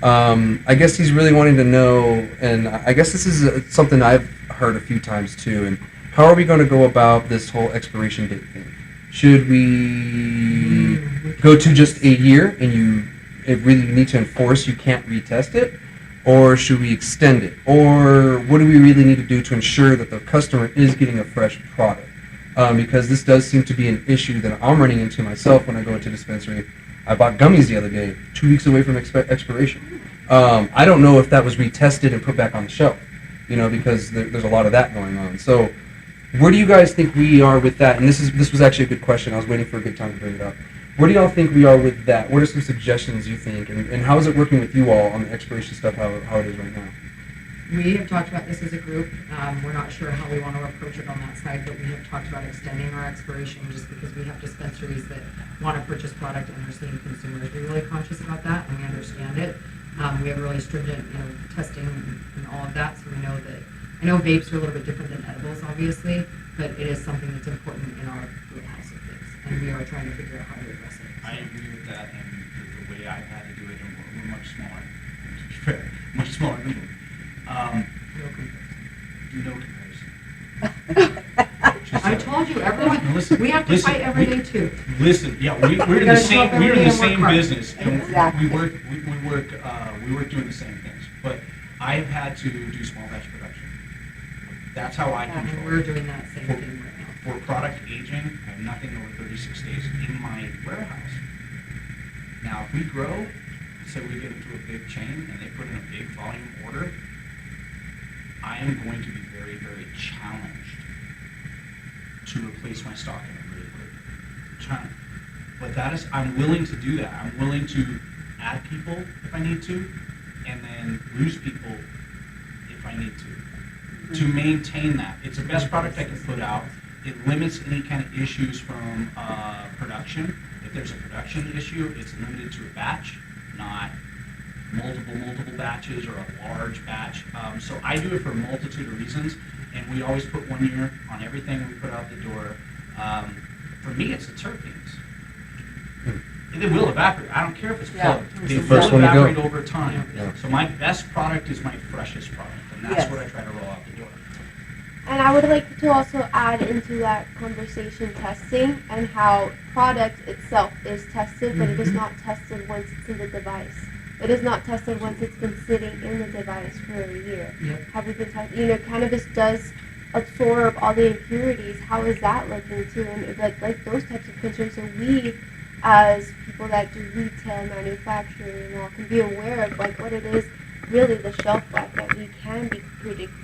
Speaker 8: I guess he's really wanting to know, and I guess this is something I've heard a few times too, and how are we going to go about this whole expiration date thing? Should we go to just a year and it really need to enforce you can't retest it? Or should we extend it? Or what do we really need to do to ensure that the customer is getting a fresh product? Because this does seem to be an issue that I'm running into myself when I go into dispensary. I bought gummies the other day, 2 weeks away from expiration. I don't know if that was retested and put back on the shelf, because there's a lot of that going on. So where do you guys think we are with that? And this was actually a good question. I was waiting for a good time to bring it up. Where do y'all think we are with that? What are some suggestions you think? And how is it working with you all on the expiration stuff, how it is right now?
Speaker 6: We have talked about this as a group. We're not sure how we want to approach it on that side, but we have talked about extending our expiration just because we have dispensaries that want to purchase product and are seeing consumers be really conscious about that, and we understand it. We have really stringent, testing and all of that, so we know that. I know vapes are a little bit different than edibles, obviously, but it is something that's important in our wheelhouse of things, and we are trying to figure out how to address it.
Speaker 5: I agree with that, and the way I've had to do it, and we're much smaller, to be fair, much smaller than Blue. No comparison.
Speaker 6: I told you, everyone,
Speaker 5: Listen,
Speaker 6: we have to fight every day too.
Speaker 5: Listen, yeah, we're in
Speaker 6: gotta
Speaker 5: the
Speaker 6: show
Speaker 5: same
Speaker 6: up every day and work hard.
Speaker 5: business, and
Speaker 3: Exactly.
Speaker 5: we work doing the same things. But I've had to do small batch production. That's how I
Speaker 6: And
Speaker 5: control
Speaker 6: we're
Speaker 5: it.
Speaker 6: doing that same thing right now.
Speaker 5: For product aging, I have nothing over 36 days in my warehouse. Now, if we grow, say we get into a big chain and they put in a big volume order, I am going to be very, very challenged to replace my stock in a really quick time. But I'm willing to do that. I'm willing to add people if I need to, and then lose people if I need to maintain that. It's the best product I can put out. It limits any kind of issues from production. If there's a production issue, it's limited to a batch, not multiple batches or a large batch. So I do it for a multitude of reasons, and we always put 1 year on everything we put out the door. For me, it's the terpenes. They will evaporate. I don't care if it's closed. They
Speaker 8: First
Speaker 5: will
Speaker 8: one to go.
Speaker 5: evaporate over time.
Speaker 8: Yeah.
Speaker 5: So my best product is my freshest product, and that's
Speaker 3: Yes.
Speaker 5: what I try to roll out the door.
Speaker 1: And I would like to also add into that conversation testing and how product itself is tested, but it is not tested once it's in the device. It is not tested once it's been sitting in the device for a year.
Speaker 6: Yep.
Speaker 1: Have we been tested? Cannabis does absorb all the impurities. How is that looking too? And like those types of concerns. So we, as people that do retail manufacturing, can be aware of what it is really the shelf life that we can be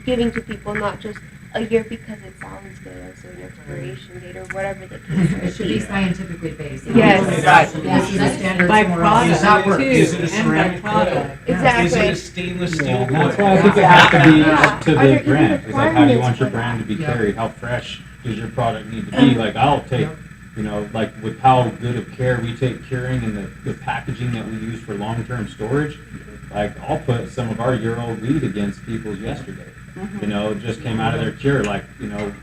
Speaker 1: giving to people, not just a year because it sounds good, or so an expiration date or whatever the case may
Speaker 6: It should be
Speaker 1: be.
Speaker 6: scientifically based.
Speaker 1: Yes.
Speaker 6: This is a standard
Speaker 2: By
Speaker 6: somewhere else.
Speaker 2: product,
Speaker 6: That works.
Speaker 2: too,
Speaker 5: Is it a
Speaker 2: and by
Speaker 5: ceramic
Speaker 2: product.
Speaker 1: Exactly.
Speaker 5: Is it a stainless steel wood?
Speaker 9: That's why I think it has to be up to
Speaker 1: Are there
Speaker 9: the
Speaker 1: even
Speaker 9: brand. It's like, how do you want your
Speaker 1: requirements for
Speaker 9: brand to be
Speaker 6: that?
Speaker 9: carried? How fresh does your product need to be? Like, I'll take, like with how good of care we take curing and the packaging that we use for long-term storage, like I'll put some of our year-old weed against people's yesterday. Just came out of their cure. Like,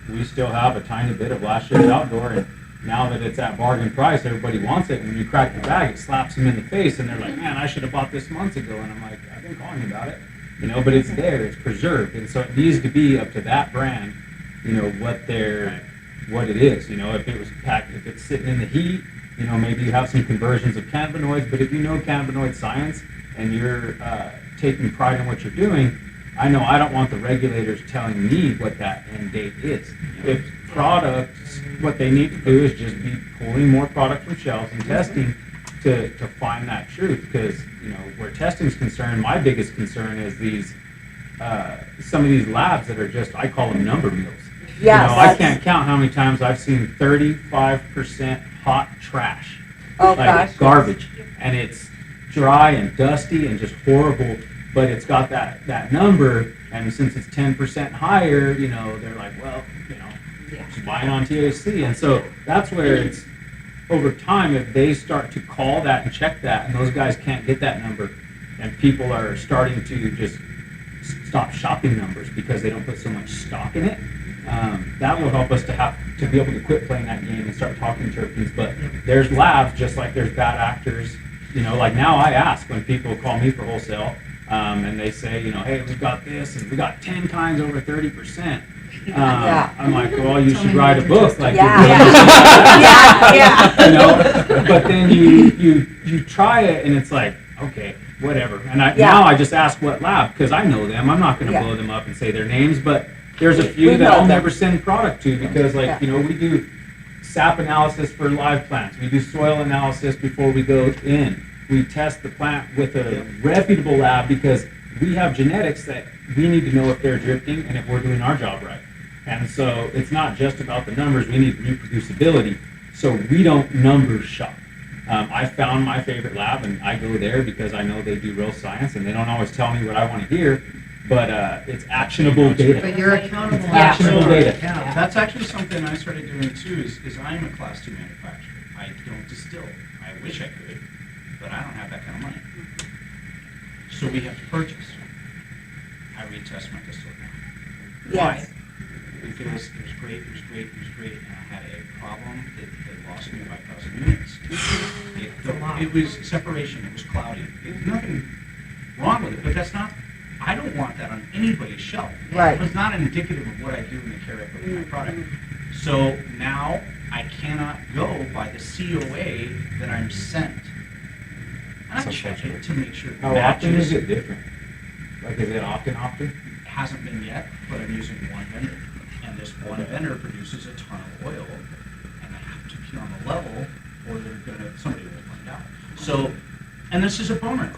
Speaker 9: we still have a tiny bit of last year's outdoor, and now that it's at bargain price, everybody wants it. And when you crack the bag, it slaps them in the face, and they're like, man, I should have bought this months ago. And I'm like, I've been calling you about it. But it's there, it's preserved. And so it needs to be up to that brand, what it is. If it was packed, if it's sitting in the heat, maybe you have some conversions of cannabinoids, but if you know cannabinoid science and you're taking pride in what you're doing, I know I don't want the regulators telling me what that end date is. If products, what they need to do is just be pulling more product from shelves and testing to find that truth. Because, you know, where testing is concerned, my biggest concern is these, some of these labs that are just, I call them number mills.
Speaker 3: Yeah,
Speaker 9: You know, I can't count how many times I've seen 35% hot trash.
Speaker 3: Oh,
Speaker 9: Like
Speaker 3: gosh.
Speaker 9: garbage. And it's dry and dusty and just horrible, but it's got that number, and since it's 10% higher, you know, they're like, well, you know, just buy it on THC. And so that's where it's, over time, if they start to call that and check that, and those guys can't get that number, and people are starting to just stop shopping numbers because they don't put so much stock in it, that will help us to be able to quit playing that game and start talking terpenes. But there's labs, just like there's bad actors. You know, like now I ask when people call me for wholesale, and they say, you know, hey, we've got this, and we got 10 kinds over 30%. I'm like, well, you should write a book. Like,
Speaker 3: Yeah.
Speaker 9: you know, but then you try it, and it's like, okay, whatever. And now I just ask what lab, because I know them. I'm not going to blow them up and say their names, but there's a few that I'll never send product to because, like, you know, we do sap analysis for live plants. We do soil analysis before we go in. We test the plant with a reputable lab because we have genetics that we need to know if they're drifting and if we're doing our job right. And so it's not just about the numbers, we need reproducibility. So we don't number shop. I found my favorite lab and I go there because I know they do real science and they don't always tell me what I want to hear, but it's actionable data.
Speaker 6: But you're accountable.
Speaker 9: It's actionable data.
Speaker 6: Yeah.
Speaker 5: That's actually something I started doing too, is I'm a class 2 manufacturer. I don't distill. I wish I could, but I don't have that kind of money. So we have to purchase. I retest my distillate now.
Speaker 3: Yes.
Speaker 5: Why? Because it was great, and I had a problem that lost me 5,000 units. It was separation, it was cloudy. There's nothing wrong with it, but that's not, I don't want that on anybody's shelf.
Speaker 3: Right.
Speaker 5: It's not indicative of what I do in the care I put in my product. So now I cannot go by the COA that I'm sent. And I check it to make sure it
Speaker 9: How often
Speaker 5: matches.
Speaker 9: is it different? Like, is it often?
Speaker 5: It hasn't been yet, but I'm using one vendor. And this one vendor produces a ton of oil, and I have to be on the level, or somebody will find out. So, and this is a bummer.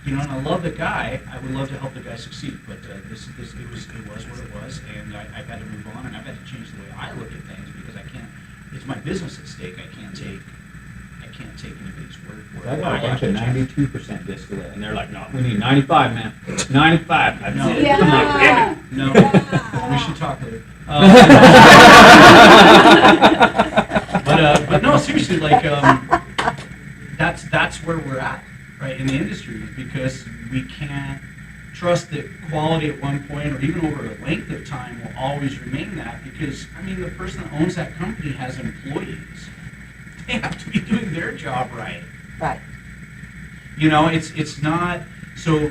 Speaker 5: You know, and I love the guy. I would love to help the guy succeed, but it was what it was, and I've had to move on, and I've had to change the way I look at things because I can't. It's my business at stake. I can't take anybody's word for it.
Speaker 9: I got a bunch of 92% distillate, and they're like, no, we need 95, man. 95. That's
Speaker 5: No.
Speaker 9: it.
Speaker 1: Yeah.
Speaker 9: I'm like, damn it.
Speaker 5: No, we should talk later. But no, seriously, like that's where we're at, right, in the industry, because we can't trust that quality at one point or even over a length of time will always remain that, because I mean the person that owns that company has employees. They have to be doing their job right.
Speaker 3: Right.
Speaker 5: You know, it's not. So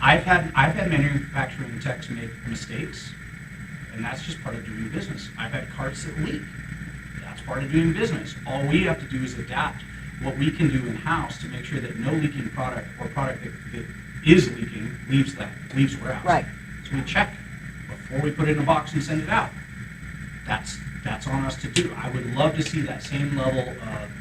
Speaker 5: I've had manufacturing techs make mistakes, and that's just part of doing business. I've had carts that leak. That's part of doing business. All we have to do is adapt what we can do in house to make sure that no leaking product or product that is leaking leaves warehouse.
Speaker 3: Right.
Speaker 5: So we check before we put it in a box and send it out. That's on us to do. I would love to see that same level of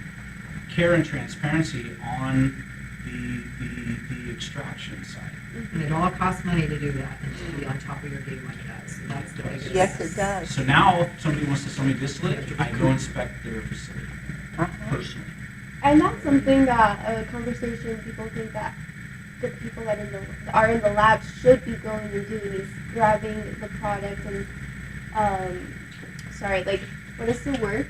Speaker 5: care and transparency on the extraction side.
Speaker 6: And it all costs money to do that, and to be on top of your game like that, so that's the biggest.
Speaker 3: Yes, it does.
Speaker 5: So now, if somebody wants to sell me distillate, I go inspect their facility personally.
Speaker 1: And that's something that a conversation people think that the people that are in the lab should be going and doing is grabbing the product and what is the word?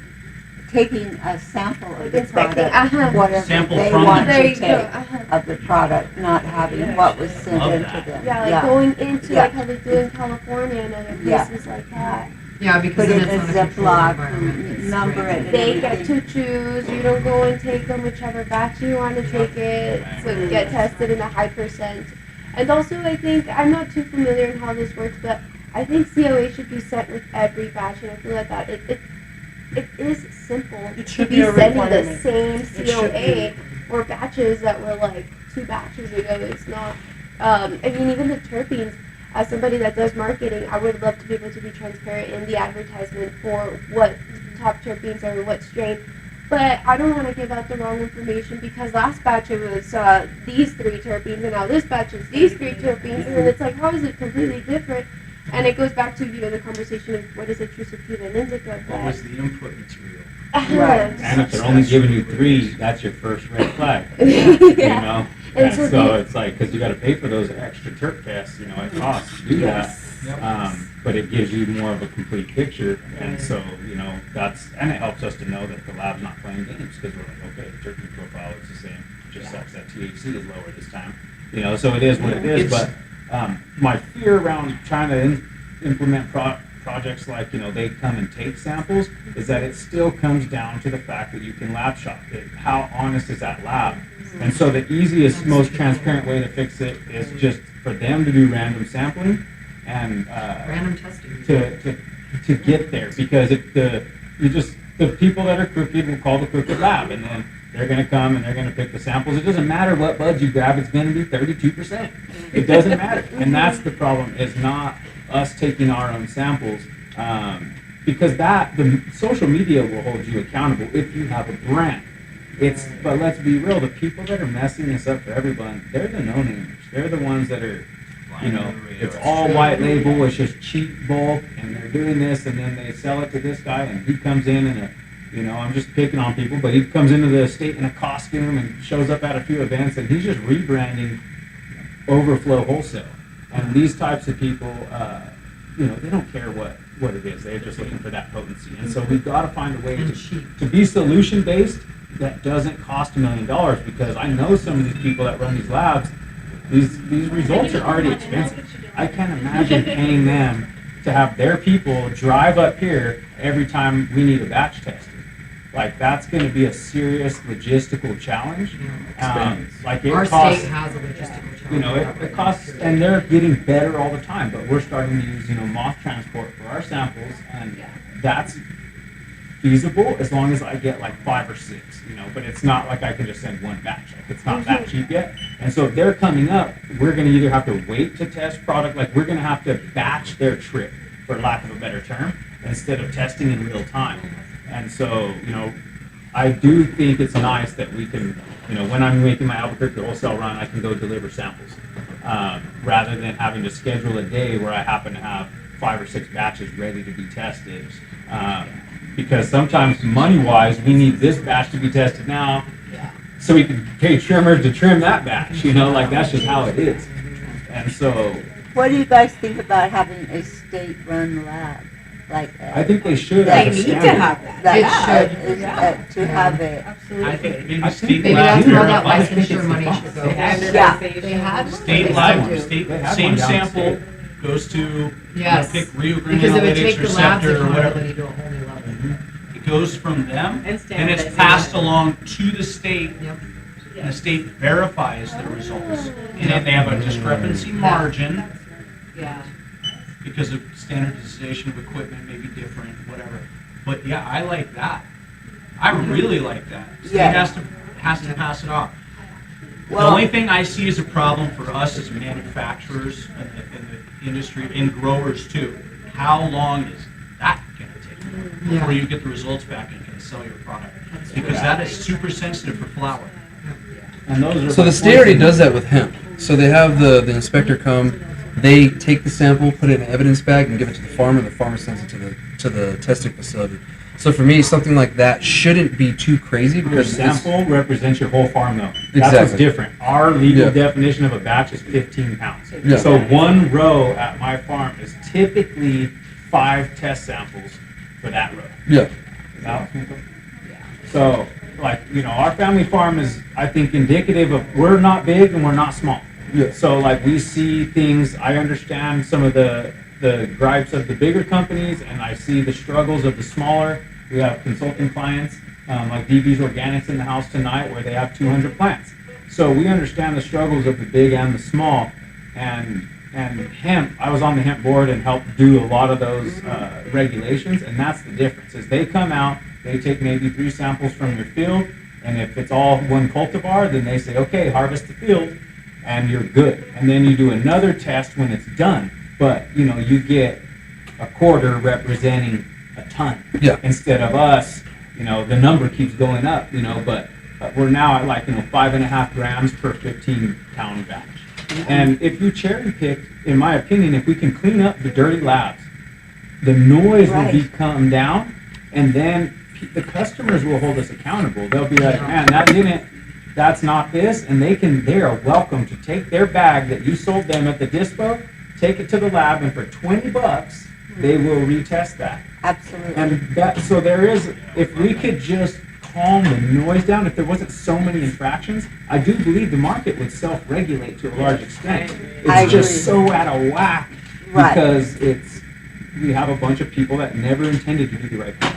Speaker 3: Taking a sample of
Speaker 1: Like
Speaker 3: the
Speaker 1: inspecting,
Speaker 3: product, whatever
Speaker 5: Sample
Speaker 3: they
Speaker 5: from
Speaker 3: want
Speaker 5: them.
Speaker 1: There
Speaker 3: to
Speaker 1: you
Speaker 3: take
Speaker 1: go.
Speaker 3: of the product, not having what was sent
Speaker 5: Love
Speaker 3: into
Speaker 5: that.
Speaker 3: them.
Speaker 1: Yeah, like going into
Speaker 3: Yeah.
Speaker 1: like how they do in California and other
Speaker 3: Yeah.
Speaker 1: places like that.
Speaker 6: Yeah, because
Speaker 3: Put
Speaker 6: then
Speaker 3: it in
Speaker 6: it's
Speaker 3: a
Speaker 6: not a controlled
Speaker 3: Ziploc,
Speaker 6: environment. It's
Speaker 3: number
Speaker 6: great.
Speaker 3: it, and
Speaker 1: They get
Speaker 3: everything.
Speaker 1: to choose. You don't go and take them whichever batch you want to take it. So you get tested in a high percent. And also, I think I'm not too familiar in how this works, but I think COA should be sent with every batch, and I feel like that it is simple
Speaker 7: It
Speaker 1: to
Speaker 7: should
Speaker 1: be
Speaker 7: be a
Speaker 1: sending the
Speaker 7: requirement.
Speaker 1: same
Speaker 7: It should
Speaker 1: COA for batches that were like 2 batches ago. It's not. I mean, even the terpenes. as somebody that does marketing, I would love to be able to be transparent in the advertisement for what top terpenes are and what strain. But I don't want to give out the wrong information because last batch it was these 3 terpenes and now this batch is these 3 terpenes, and then it's like, how is it completely different? And it goes back to, the conversation of what is a true sativa and indica.
Speaker 5: What was the input material?
Speaker 3: Right.
Speaker 9: And if they're only giving you 3, that's your first red flag.
Speaker 1: Yeah.
Speaker 9: You know?
Speaker 1: And
Speaker 9: And
Speaker 1: so
Speaker 9: so it's like, because you got to pay for those extra terp tests, it costs to do that. But it gives you more of a complete picture, and so, and it helps us to know that the lab's not playing games, because we're like, okay, the terpene profile is the same, just sucks that THC is lower this time. So it is what it is, but my fear around trying to implement projects like, they come and take samples, is that it still comes down to the fact that you can lab shop it. How honest is that lab? And so the easiest, most transparent way to fix it is just for them to do random sampling and
Speaker 6: Random testing.
Speaker 9: to get there, because if the people that are crooked will call the crooked lab, and then they're going to come and they're going to pick the samples. It doesn't matter what buds you grab; it's going to be 32%. It doesn't matter, and that's the problem. Is not us taking our own samples, because the social media will hold you accountable if you have a brand. But let's be real, the people that are messing this up for everyone, they're the no-namers. They're the ones that are, it's all white label, it's just cheap bulk, and they're doing this, and then they sell it to this guy, and he comes in I'm just picking on people, but he comes into the state in a costume and shows up at a few events, and he's just rebranding Overflow Wholesale. And these types of people, they don't care what it is. They're just looking for that potency. And so we've got to find a way to be solution-based that doesn't cost $1 million, because I know some of these people that run these labs, these results are already expensive. I can't imagine paying them to have their people drive up here every time we need a batch tested. Like, that's going to be a serious logistical challenge.
Speaker 6: Our state has a logistical challenge.
Speaker 9: It costs, and they're getting better all the time, but we're starting to use, moth transport for our samples, and that's feasible as long as I get like 5 or 6, but it's not like I can just send one batch. Like, it's not that cheap yet. And so if they're coming up, we're going to either have to wait to test product, like we're going to have to batch their trip, for lack of a better term, instead of testing in real time. And so, I do think it's nice that we can, when I'm making my Albuquerque wholesale run, I can go deliver samples, rather than having to schedule a day where I happen to have 5 or 6 batches ready to be tested. Because sometimes money-wise, we need this batch to be tested now, so we can pay trimmers to trim that batch, that's just how it is. And so,
Speaker 3: What do you guys think about having a state-run lab?
Speaker 9: I think they should.
Speaker 4: They need to have that.
Speaker 3: To have it.
Speaker 5: I think maybe
Speaker 9: I
Speaker 5: state
Speaker 6: Maybe
Speaker 5: lab.
Speaker 6: that's where all that
Speaker 9: I think
Speaker 6: licensure
Speaker 9: it's
Speaker 6: money
Speaker 9: fine.
Speaker 6: should go.
Speaker 4: They have
Speaker 5: State lab,
Speaker 9: They
Speaker 5: state,
Speaker 9: have
Speaker 5: same
Speaker 9: one down
Speaker 5: sample
Speaker 9: state.
Speaker 5: goes to,
Speaker 6: Yes.
Speaker 5: pick Rio Grande
Speaker 6: Because it would
Speaker 5: Analytics
Speaker 6: take the lab's
Speaker 5: receptor or whatever.
Speaker 6: accountability to a whole new level.
Speaker 5: It goes from them,
Speaker 2: And
Speaker 5: and it's
Speaker 2: standardization.
Speaker 5: passed along to the state,
Speaker 6: Yep.
Speaker 5: and the state verifies the results. And if they have a discrepancy margin,
Speaker 4: Yeah.
Speaker 5: because of standardization of equipment may be different, whatever. But yeah, I like that. I really like that. State
Speaker 3: Yeah.
Speaker 5: has to pass it off. The
Speaker 3: Well-
Speaker 5: only thing I see as a problem for us as manufacturers in the industry, and growers too, how long is that gonna take before you get the results back and can sell your product? Because that is super sensitive for flower.
Speaker 9: And those are
Speaker 8: So the state already does that with hemp. So they have the inspector come, they take the sample, put it in an evidence bag, and give it to the farmer, and the farmer sends it to the testing facility. So for me, something like that shouldn't be too crazy,
Speaker 9: Your
Speaker 8: because it's,
Speaker 9: sample represents your whole farm, though. That's what's
Speaker 8: Exactly.
Speaker 9: different. Our legal
Speaker 8: Yeah.
Speaker 9: definition of a batch is 15 pounds.
Speaker 8: Yeah.
Speaker 9: So one row at my farm is typically 5 test samples for that row.
Speaker 8: yeah.
Speaker 9: So, our family farm is, I think, indicative of, we're not big and we're not small.
Speaker 8: Yeah.
Speaker 9: So, we see things, I understand some of the gripes of the bigger companies, and I see the struggles of the smaller. We have consulting clients, like DB's Organics in the house tonight, where they have 200 plants. So we understand the struggles of the big and the small. And hemp, I was on the hemp board and helped do a lot of those regulations, and that's the difference, is they come out, they take maybe 3 samples from your field, and if it's all one cultivar, then they say, okay, harvest the field, and you're good. And then you do another test when it's done. but you get a quarter representing a ton.
Speaker 8: Yeah.
Speaker 9: Instead of us, the number keeps going up, but we're now at like 5.5 grams per 15 pound batch. And if you cherry pick, in my opinion, if we can clean up the dirty labs, the noise will be come down, and then the customers will hold us accountable. They'll be like, man, that's not this, and they are welcome to take their bag that you sold them at the dispo, take it to the lab, and for $20, they will retest that.
Speaker 3: Absolutely.
Speaker 9: And so there is, if we could just calm the noise down, if there wasn't so many infractions, I do believe the market would self-regulate to a large extent. It's just so out of whack because we have a bunch of people that never intended to do the right thing.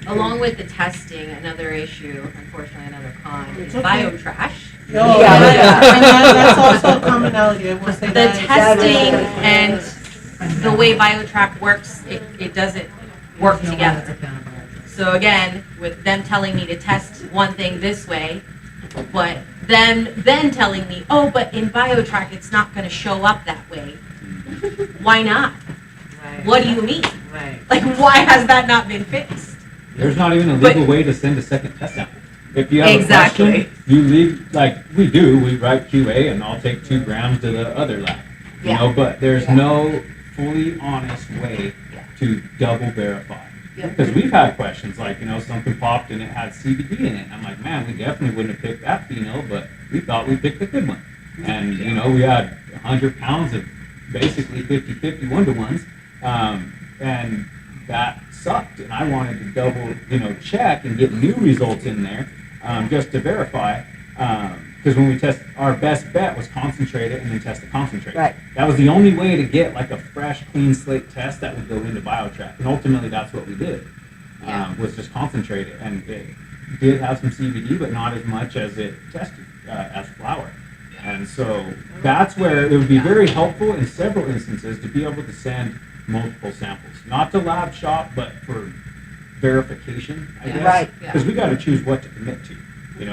Speaker 4: Along with the testing, another issue, unfortunately another con, is biotrash.
Speaker 7: Oh, and that's also a commonality. I will say
Speaker 4: The
Speaker 7: that.
Speaker 4: testing and the way biotrack works, it doesn't work together. So again, with them telling me to test one thing this way, but then telling me, oh, but in biotrack it's not going to show up that way. Why not?
Speaker 2: Right.
Speaker 4: What do you mean?
Speaker 2: Right.
Speaker 4: Like, why has that not been fixed?
Speaker 9: There's not even a legal way to send a second test sample. If you have a question, you leave, like we write QA, and I'll take 2 grams to the other lab. But there's no fully honest way to double verify. Because we've had questions like, something popped and it had CBD in it. I'm like, man, we definitely wouldn't have picked that pheno, but we thought we picked a good one. And, we had 100 pounds of basically 50-50 one-to-ones. And that sucked. And I wanted to double, check and get new results in there just to verify. Because when we test, our best bet was concentrate it and then test the concentrate.
Speaker 3: Right.
Speaker 9: That was the only way to get like a fresh, clean slate test that would go into biotrack. And ultimately, that's what we did, was just concentrate it. And it did have some CBD, but not as much as it tested as flower. And so that's where it would be very helpful in several instances to be able to send multiple samples. Not to lab shop, but for verification, I guess.
Speaker 3: Right.
Speaker 9: Because we got to choose what to commit to.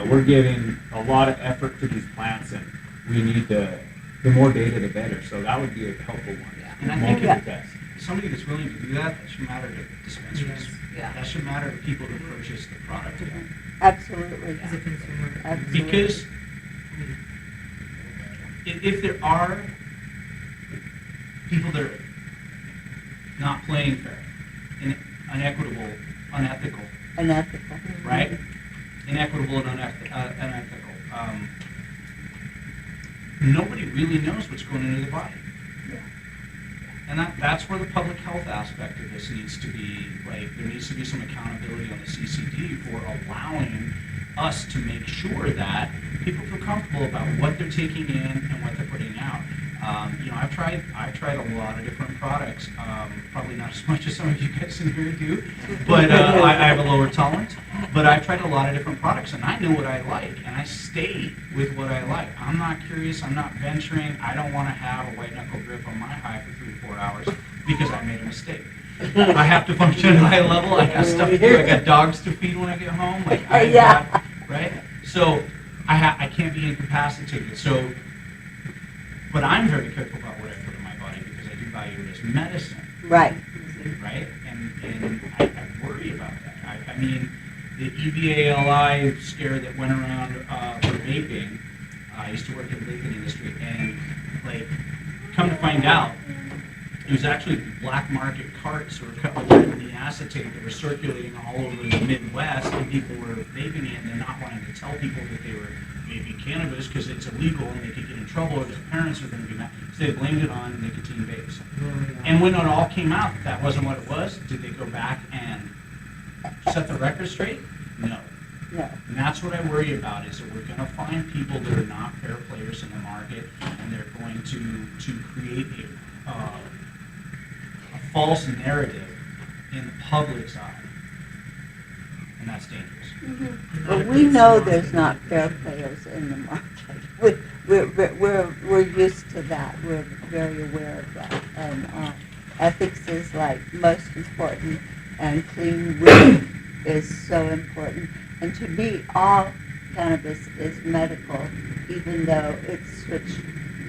Speaker 9: We're giving a lot of effort to these plants, and we need the more data, the better. So that would be a helpful one.
Speaker 5: And I think somebody that's willing to do that should matter to dispensaries. That should matter to people who purchase the product.
Speaker 3: Absolutely.
Speaker 6: As a consumer.
Speaker 3: Absolutely.
Speaker 5: Because if there are people that are not playing fair, unequitable, unethical, right? Inequitable and unethical. Nobody really knows what's going into the body. And that's where the public health aspect of this needs to be, like, there needs to be some accountability on the CCD for allowing us to make sure that people feel comfortable about what they're taking in and what they're putting out. I've tried a lot of different products, probably not as much as some of you guys in here do, but I have a lower tolerance. But I've tried a lot of different products, and I know what I like, and I stay with what I like. I'm not curious, I'm not venturing, I don't want to have a white knuckle grip on my high for 3 to 4 hours because I made a mistake. I have to function at a high level, I got stuff to do, I got dogs to feed when I get home, right? So I can't be incapacitated. So, but I'm very careful about what I put in my body because I do value it as medicine.
Speaker 3: Right.
Speaker 5: Right? And I worry about that. I mean, the EVALI scare that went around for vaping, I used to work in the vaping industry, and like, come to find out, it was actually black market carts or the acetate that were circulating all over the Midwest, and people were vaping it and they're not wanting to tell people that they were vaping cannabis because it's illegal and they could get in trouble or their parents are going to be mad. So they blamed it on nicotine vapes. And when it all came out that wasn't what it was, did they go back and set the record straight? No. And that's what I worry about, is that we're going to find people that are not fair players in the market, and they're going to create a false narrative in the public's eye. And that's dangerous.
Speaker 3: Well, we know there's not fair players in the market. We're used to that. We're very aware of that. And ethics is like most important, and clean weed is so important. And to me, all cannabis is medical, even though it's switched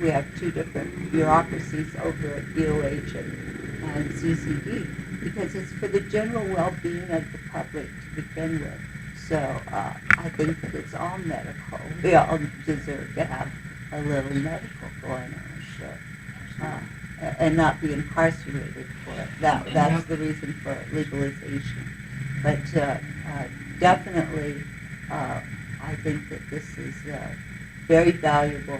Speaker 3: we have two different bureaucracies over at DOH and CCD, because it's for the general well-being of the public to begin with. So I think that it's all medical. We all deserve to have a little medical going on, so, and not be incarcerated for it. That's the reason for legalization. But definitely, I think that this is very valuable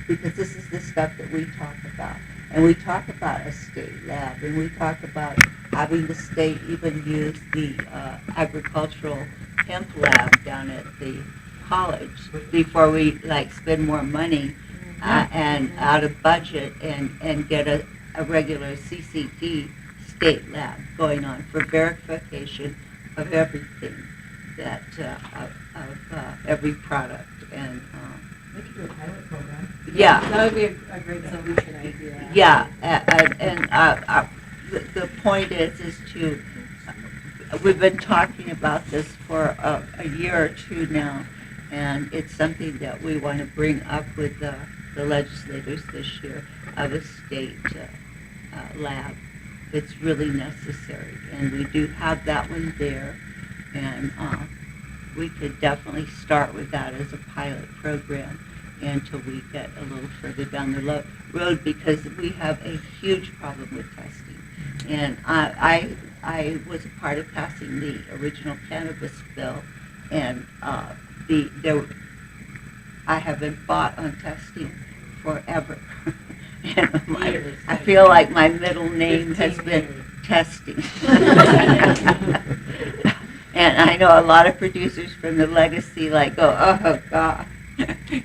Speaker 3: because this is the stuff that we talk about. And we talk about a state lab, and we talk about having the state even use the agricultural hemp lab down at the college before we spend more money and out of budget and get a regular CCD state lab going on for verification of everything that of every product. And
Speaker 6: We could do a pilot program.
Speaker 3: yeah,
Speaker 4: That would be a great solution idea.
Speaker 3: yeah, the point is to, we've been talking about this for a year or two now, and it's something that we want to bring up with the legislators this year of a state lab. It's really necessary, and we do have that one there, and we could definitely start with that as a pilot program until we get a little further down the road, because we have a huge problem with testing. And I was a part of passing the original cannabis bill, and I have been fought on testing forever. And I feel like my middle name has been testing. And I know a lot of producers from the legacy go, oh God,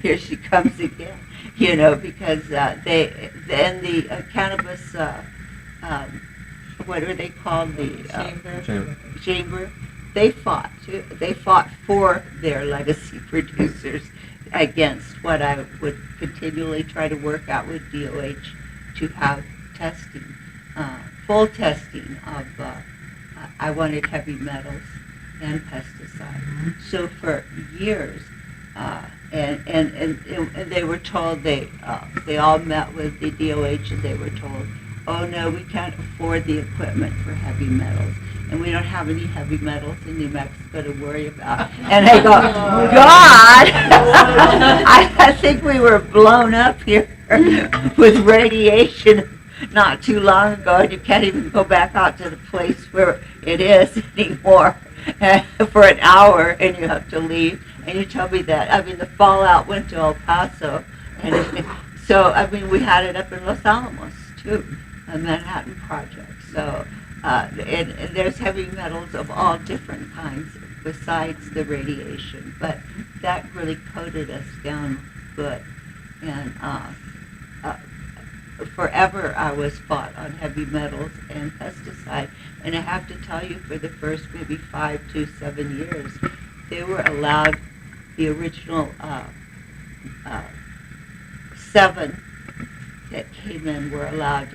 Speaker 3: here she comes again, because the cannabis, what are they called, the chamber, they fought too. They fought for their legacy producers against what I would continually try to work out with DOH to have testing, full testing of, I wanted heavy metals and pesticide. So for years, and they were told, they all met with the DOH and they were told, oh no, we can't afford the equipment for heavy metals, and we don't have any heavy metals in New Mexico to worry about. And I go, God, I think we were blown up here with radiation not too long ago, and you can't even go back out to the place where it is anymore for an hour, and you have to leave. And you tell me that, the fallout went to El Paso, and so, we had it up in Los Alamos, too, a Manhattan project. So, and there's heavy metals of all different kinds besides the radiation, but that really coated us down good. And forever I was fought on heavy metals and pesticide, and I have to tell you, for the first maybe 5 to 7 years, they were allowed, the original 7 that came in were allowed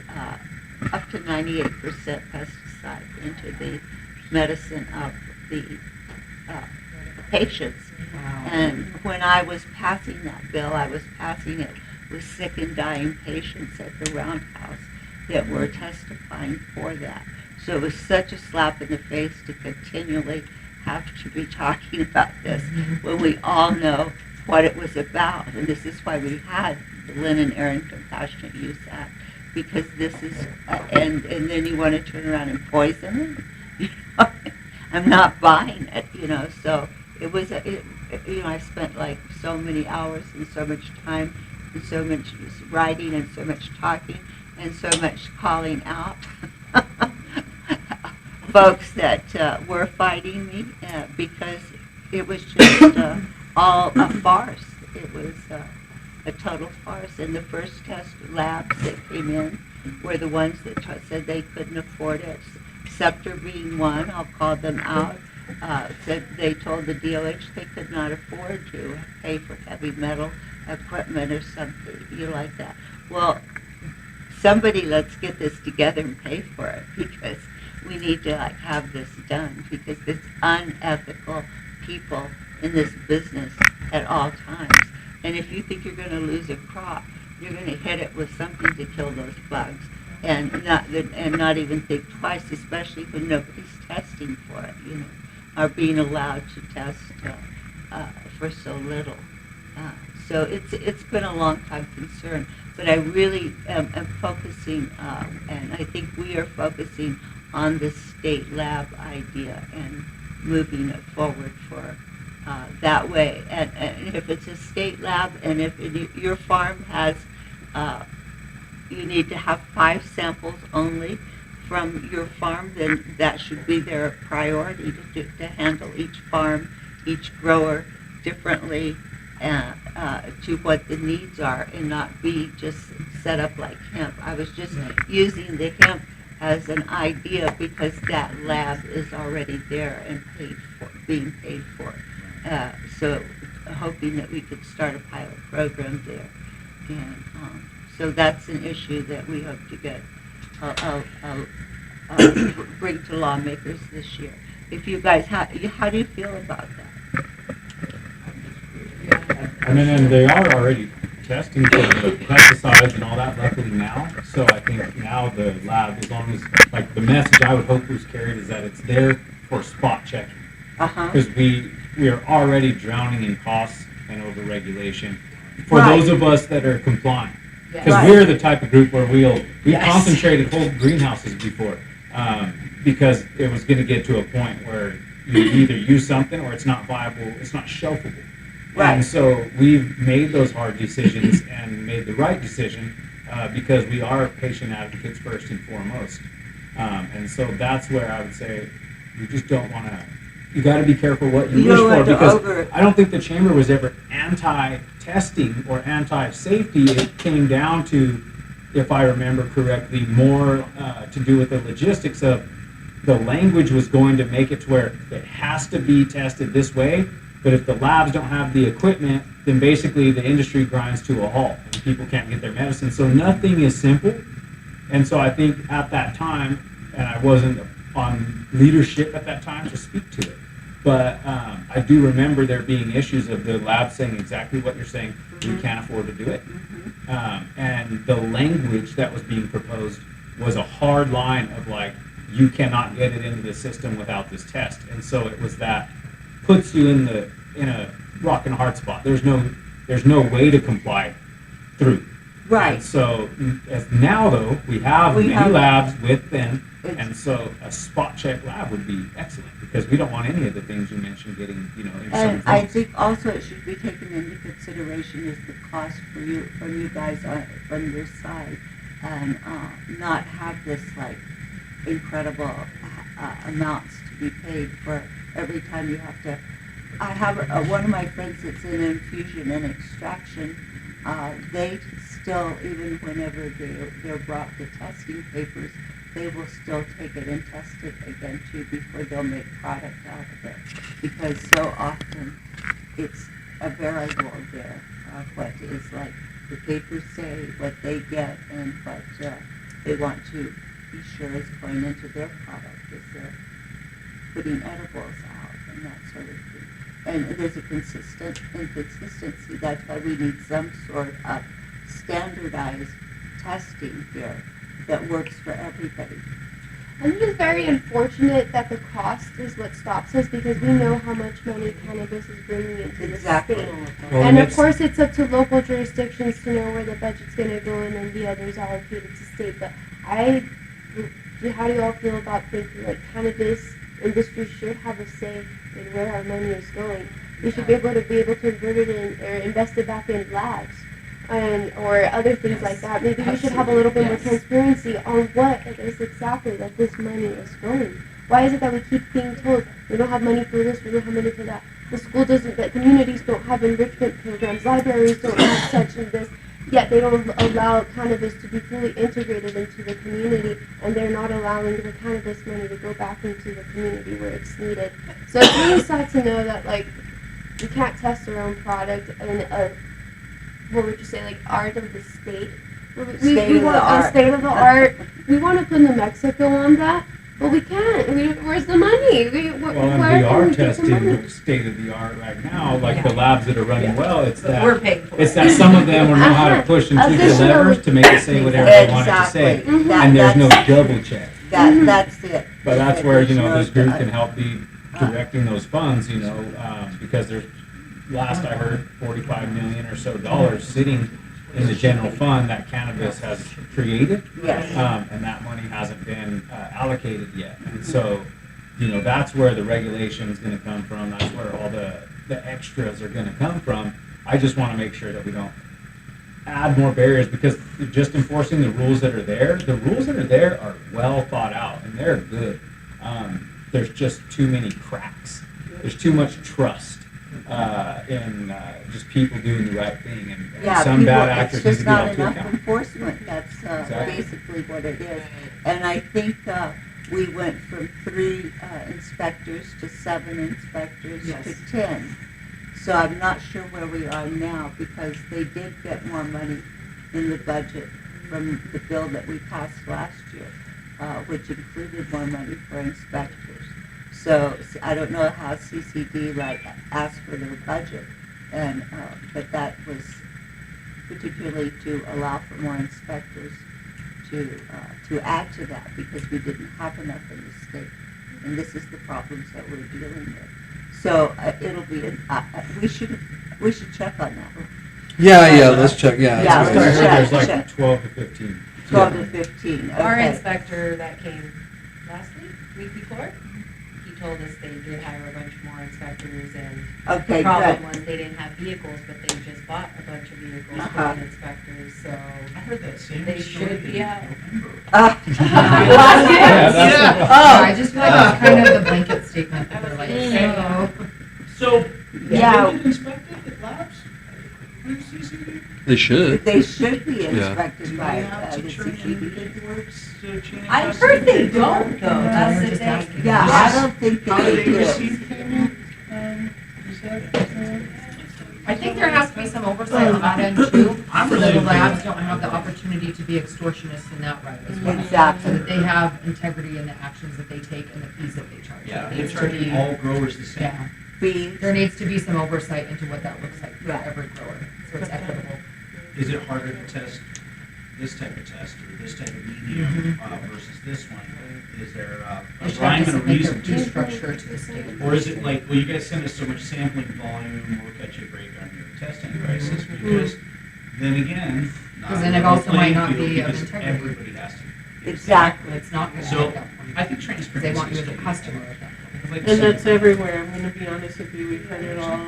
Speaker 3: up to 98% pesticide into the medicine of the patients.
Speaker 6: Wow.
Speaker 3: And when I was passing that bill, I was passing it with sick and dying patients at the Roundhouse that were testifying for that. So it was such a slap in the face to continually have to be talking about this when we all know what it was about. And this is why we had the Lynn and Aaron Compassionate Use Act, because this is, and then you want to turn around and poison it? I'm not buying it, so it was, I spent so many hours and so much time and so much writing and so much talking and so much calling out folks that were fighting me because it was just all a farce. It was a total farce. And the first test labs that came in were the ones that said they couldn't afford it. Scepter being one, I'll call them out, said they told the DOH they could not afford to pay for heavy metal equipment or something, like that. Well, somebody, let's get this together and pay for it, because we need to have this done, because it's unethical people in this business at all times. And if you think you're going to lose a crop, you're going to hit it with something to kill those bugs, and not even think twice, especially when nobody's testing for it, are being allowed to test for so little. So it's been a long time concern, but I really am focusing, and I think we are focusing on the state lab idea and moving it forward for that way. And if it's a state lab, and if your farm has, you need to have 5 samples only from your farm, then that should be their priority to handle each farm, each grower differently to what the needs are, and not be just set up like hemp. I was just using the hemp as an idea because that lab is already there and being paid for. So hoping that we could start a pilot program there. And so that's an issue that we hope to get, bring to lawmakers this year. If you guys, how do you feel about that?
Speaker 9: I mean, and they are already testing for the pesticides and all that luckily now. So I think now the lab, as long as, like, the message I would hope was carried is that it's there for spot checking. Because we are already drowning in costs and over-regulation for those of us that are compliant. Because we're the type of group where we concentrated whole greenhouses before because it was going to get to a point where you either use something or it's not viable, it's not shelfable. And so we've made those hard decisions and made the right decision because we are patient advocates first and foremost. And so that's where I would say we just don't want to, you got to be careful what you wish for, because I don't think the chamber was ever anti-testing or anti-safety. It came down to, if I remember correctly, more to do with the logistics of the language was going to make it to where it has to be tested this way, but if the labs don't have the equipment, then basically the industry grinds to a halt and people can't get their medicine. So nothing is simple. And so I think at that time, and I wasn't on leadership at that time to speak to it, but I do remember there being issues of the lab saying exactly what you're saying, we can't afford to do it. And the language that was being proposed was a hard line of like, you cannot get it into the system without this test. And so it was that puts you in a rock and a hard spot. There's no way to comply through. And so as now though, we have many labs with them, and so a spot check lab would be excellent because we don't want any of the things you mentioned getting, in
Speaker 3: And
Speaker 9: some
Speaker 3: I think also it should be taken into consideration is the cost from you guys from your side, and not have this like incredible amounts to be paid for every time you have to. I have one of my friends that's in infusion and extraction. They still, even whenever they're brought the testing papers, they will still take it and test it again too before they'll make product out of it. Because so often it's a variable there of what is like the papers say, what they get, and what they want to be sure is going into their product as they're putting edibles out and that sort of thing. And there's a inconsistency. That's why we need some sort of standardized testing here that works for everybody.
Speaker 1: I think it's very unfortunate that the cost is what stops us because we know how much money cannabis is bringing into the state. And of course it's up to local jurisdictions to know where the budget's going to go and then the others allocated to state. But how do you all feel about thinking like cannabis industry should have a say in where our money is going? We should be able to convert it in or invest it back in labs or other things like that. Maybe we should have a little bit more transparency on what it is exactly that this money is going. Why is it that we keep being told we don't have money for this, we don't have money for that? The school doesn't, the communities don't have enrichment programs, libraries don't have such and this, yet they don't allow cannabis to be fully integrated into the community, and they're not allowing the cannabis money to go back into the community where it's needed. So it's really sad to know that like we can't test our own product and what would you say, like art of the state? We want state of the art. We want to put New Mexico on that, Well, we can't. Where's the money?
Speaker 9: Well, and we are testing state of the art right now, like the labs that are running well. It's that
Speaker 4: We're paying for
Speaker 9: it's
Speaker 4: it.
Speaker 9: that some of them will know how to push and tweak the
Speaker 1: Additional-
Speaker 9: levers to make it say whatever they want it to say,
Speaker 3: Exactly.
Speaker 9: and there's no double check.
Speaker 3: That's it.
Speaker 9: But that's where, you know,
Speaker 3: There's
Speaker 9: this group
Speaker 3: no-
Speaker 9: can help be directing those funds, you know, because there's, last I heard, 45 million or so dollars sitting in the general fund that cannabis has created.
Speaker 3: Yes.
Speaker 9: And that money hasn't been allocated yet. And so, you know, that's where the regulation is gonna come from, that's where all the extras are gonna come from. I just wanna make sure that we don't add more barriers, because just enforcing the rules that are there are well thought out, and they're good. There's just too many cracks. There's too much trust in just people doing the right thing, and
Speaker 3: Yeah,
Speaker 9: some
Speaker 3: people,
Speaker 9: bad
Speaker 3: it's
Speaker 9: actors need to
Speaker 3: just
Speaker 9: be
Speaker 3: not
Speaker 9: held to
Speaker 3: enough
Speaker 9: account.
Speaker 3: enforcement, that's
Speaker 9: Exactly.
Speaker 3: basically what it is. And I think we went from 3 inspectors to 7 inspectors
Speaker 6: Yes.
Speaker 3: to 10. So I'm not sure where we are now, because they did get more money in the budget from the bill that we passed last year, which included more money for inspectors. So I don't know how CCD asked for their budget, and but that was particularly to allow for more inspectors to add to that, because we didn't have enough in the state, and this is the problems that we're dealing with. So it'll be we should check on that.
Speaker 8: Yeah, let's check,
Speaker 3: Yeah,
Speaker 9: I
Speaker 8: that's
Speaker 3: let's
Speaker 8: good.
Speaker 9: heard there's
Speaker 3: check.
Speaker 9: like 12 to 15.
Speaker 3: 12 to 15.
Speaker 4: Our
Speaker 3: Okay.
Speaker 4: inspector that came last week before, he told us they did hire a bunch more inspectors, and
Speaker 3: Okay,
Speaker 4: the problem
Speaker 3: good.
Speaker 4: was they didn't have vehicles, but they just bought a bunch of vehicles
Speaker 3: Uh-huh.
Speaker 4: for the inspectors, so
Speaker 5: I heard that same
Speaker 4: they
Speaker 5: story
Speaker 4: should be
Speaker 5: in
Speaker 4: out.
Speaker 5: November.
Speaker 9: Yeah, that's
Speaker 6: Oh, I just feel like it's kind of the blanket statement that they're like,
Speaker 4: Mm.
Speaker 5: So,
Speaker 3: Yeah.
Speaker 5: they get inspected at labs? Through CCD?
Speaker 8: They should.
Speaker 3: They should be
Speaker 8: Yeah.
Speaker 3: inspected
Speaker 5: Do
Speaker 3: by
Speaker 5: they have to
Speaker 3: the
Speaker 5: turn in
Speaker 3: CCD.
Speaker 5: paperwork to chain of
Speaker 4: I've
Speaker 5: custody?
Speaker 4: heard they don't though, that's the
Speaker 6: Just
Speaker 4: thing.
Speaker 6: asking.
Speaker 3: Yeah, I don't think
Speaker 5: How
Speaker 3: that
Speaker 5: do
Speaker 3: they
Speaker 5: they
Speaker 3: do.
Speaker 5: receive payment? Is that,
Speaker 6: I think there has to be some oversight on that end too,
Speaker 5: I'm
Speaker 6: so that the
Speaker 5: really-
Speaker 6: labs don't have the opportunity to be extortionists in that right as well.
Speaker 3: Exactly.
Speaker 6: So that they have integrity in the actions that they take and the fees that they charge.
Speaker 5: yeah,
Speaker 6: It
Speaker 5: they're
Speaker 6: needs to
Speaker 5: charging
Speaker 6: be-
Speaker 5: all growers the same.
Speaker 6: Yeah,
Speaker 3: Fees.
Speaker 6: there needs to be some oversight into what that looks like for
Speaker 3: Yeah.
Speaker 6: every grower, so it's equitable.
Speaker 5: Is it harder to test this type of test or this type of medium versus this one? Is there a
Speaker 6: They should have
Speaker 5: rhyme
Speaker 6: to
Speaker 5: and a
Speaker 6: submit their
Speaker 5: reason
Speaker 6: fee
Speaker 5: to it?
Speaker 6: structure to the state.
Speaker 5: Or is it like, well, you guys send us so much sampling volume, we'll catch you a break on your testing prices, because then again, not
Speaker 6: Because then it
Speaker 5: a level
Speaker 6: also might
Speaker 5: playing
Speaker 6: not
Speaker 5: field
Speaker 6: be of
Speaker 5: because
Speaker 6: integrity.
Speaker 5: everybody has to.
Speaker 3: Exactly.
Speaker 6: It's not gonna
Speaker 5: So,
Speaker 6: be at that point,
Speaker 5: I think
Speaker 6: because
Speaker 5: transparency.
Speaker 6: they want you
Speaker 5: is
Speaker 6: as a
Speaker 5: key.
Speaker 6: customer at that point.
Speaker 5: Like
Speaker 7: And
Speaker 5: you
Speaker 7: that's
Speaker 5: said,
Speaker 7: everywhere, I'm gonna be honest with you, we've heard it all,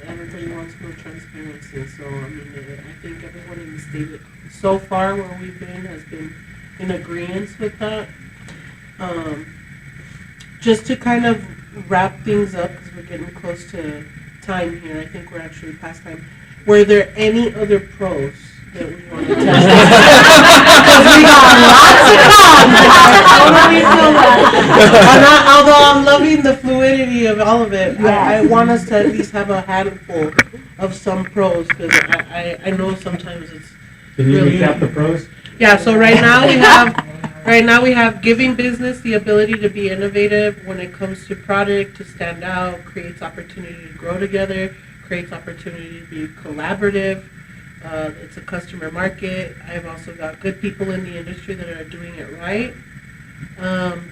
Speaker 7: everybody wants more transparency, so, I mean, I think everyone in the state, so far where we've been, has been in agreement with that. Just to kind of wrap things up, because we're getting close to time here, I think we're actually past time. Were there any other pros that we want to test? Because we got lots of cons. I want to know that. Although I'm loving the fluidity of all of it, I want us to at least have a handful of some pros, because I know sometimes it's
Speaker 9: Can you
Speaker 7: Really?
Speaker 9: recap the pros?
Speaker 7: yeah, so right now we have giving business the ability to be innovative when it comes to product, to stand out, creates opportunity to grow together, creates opportunity to be collaborative. It's a customer market. I've also got good people in the industry that are doing it right.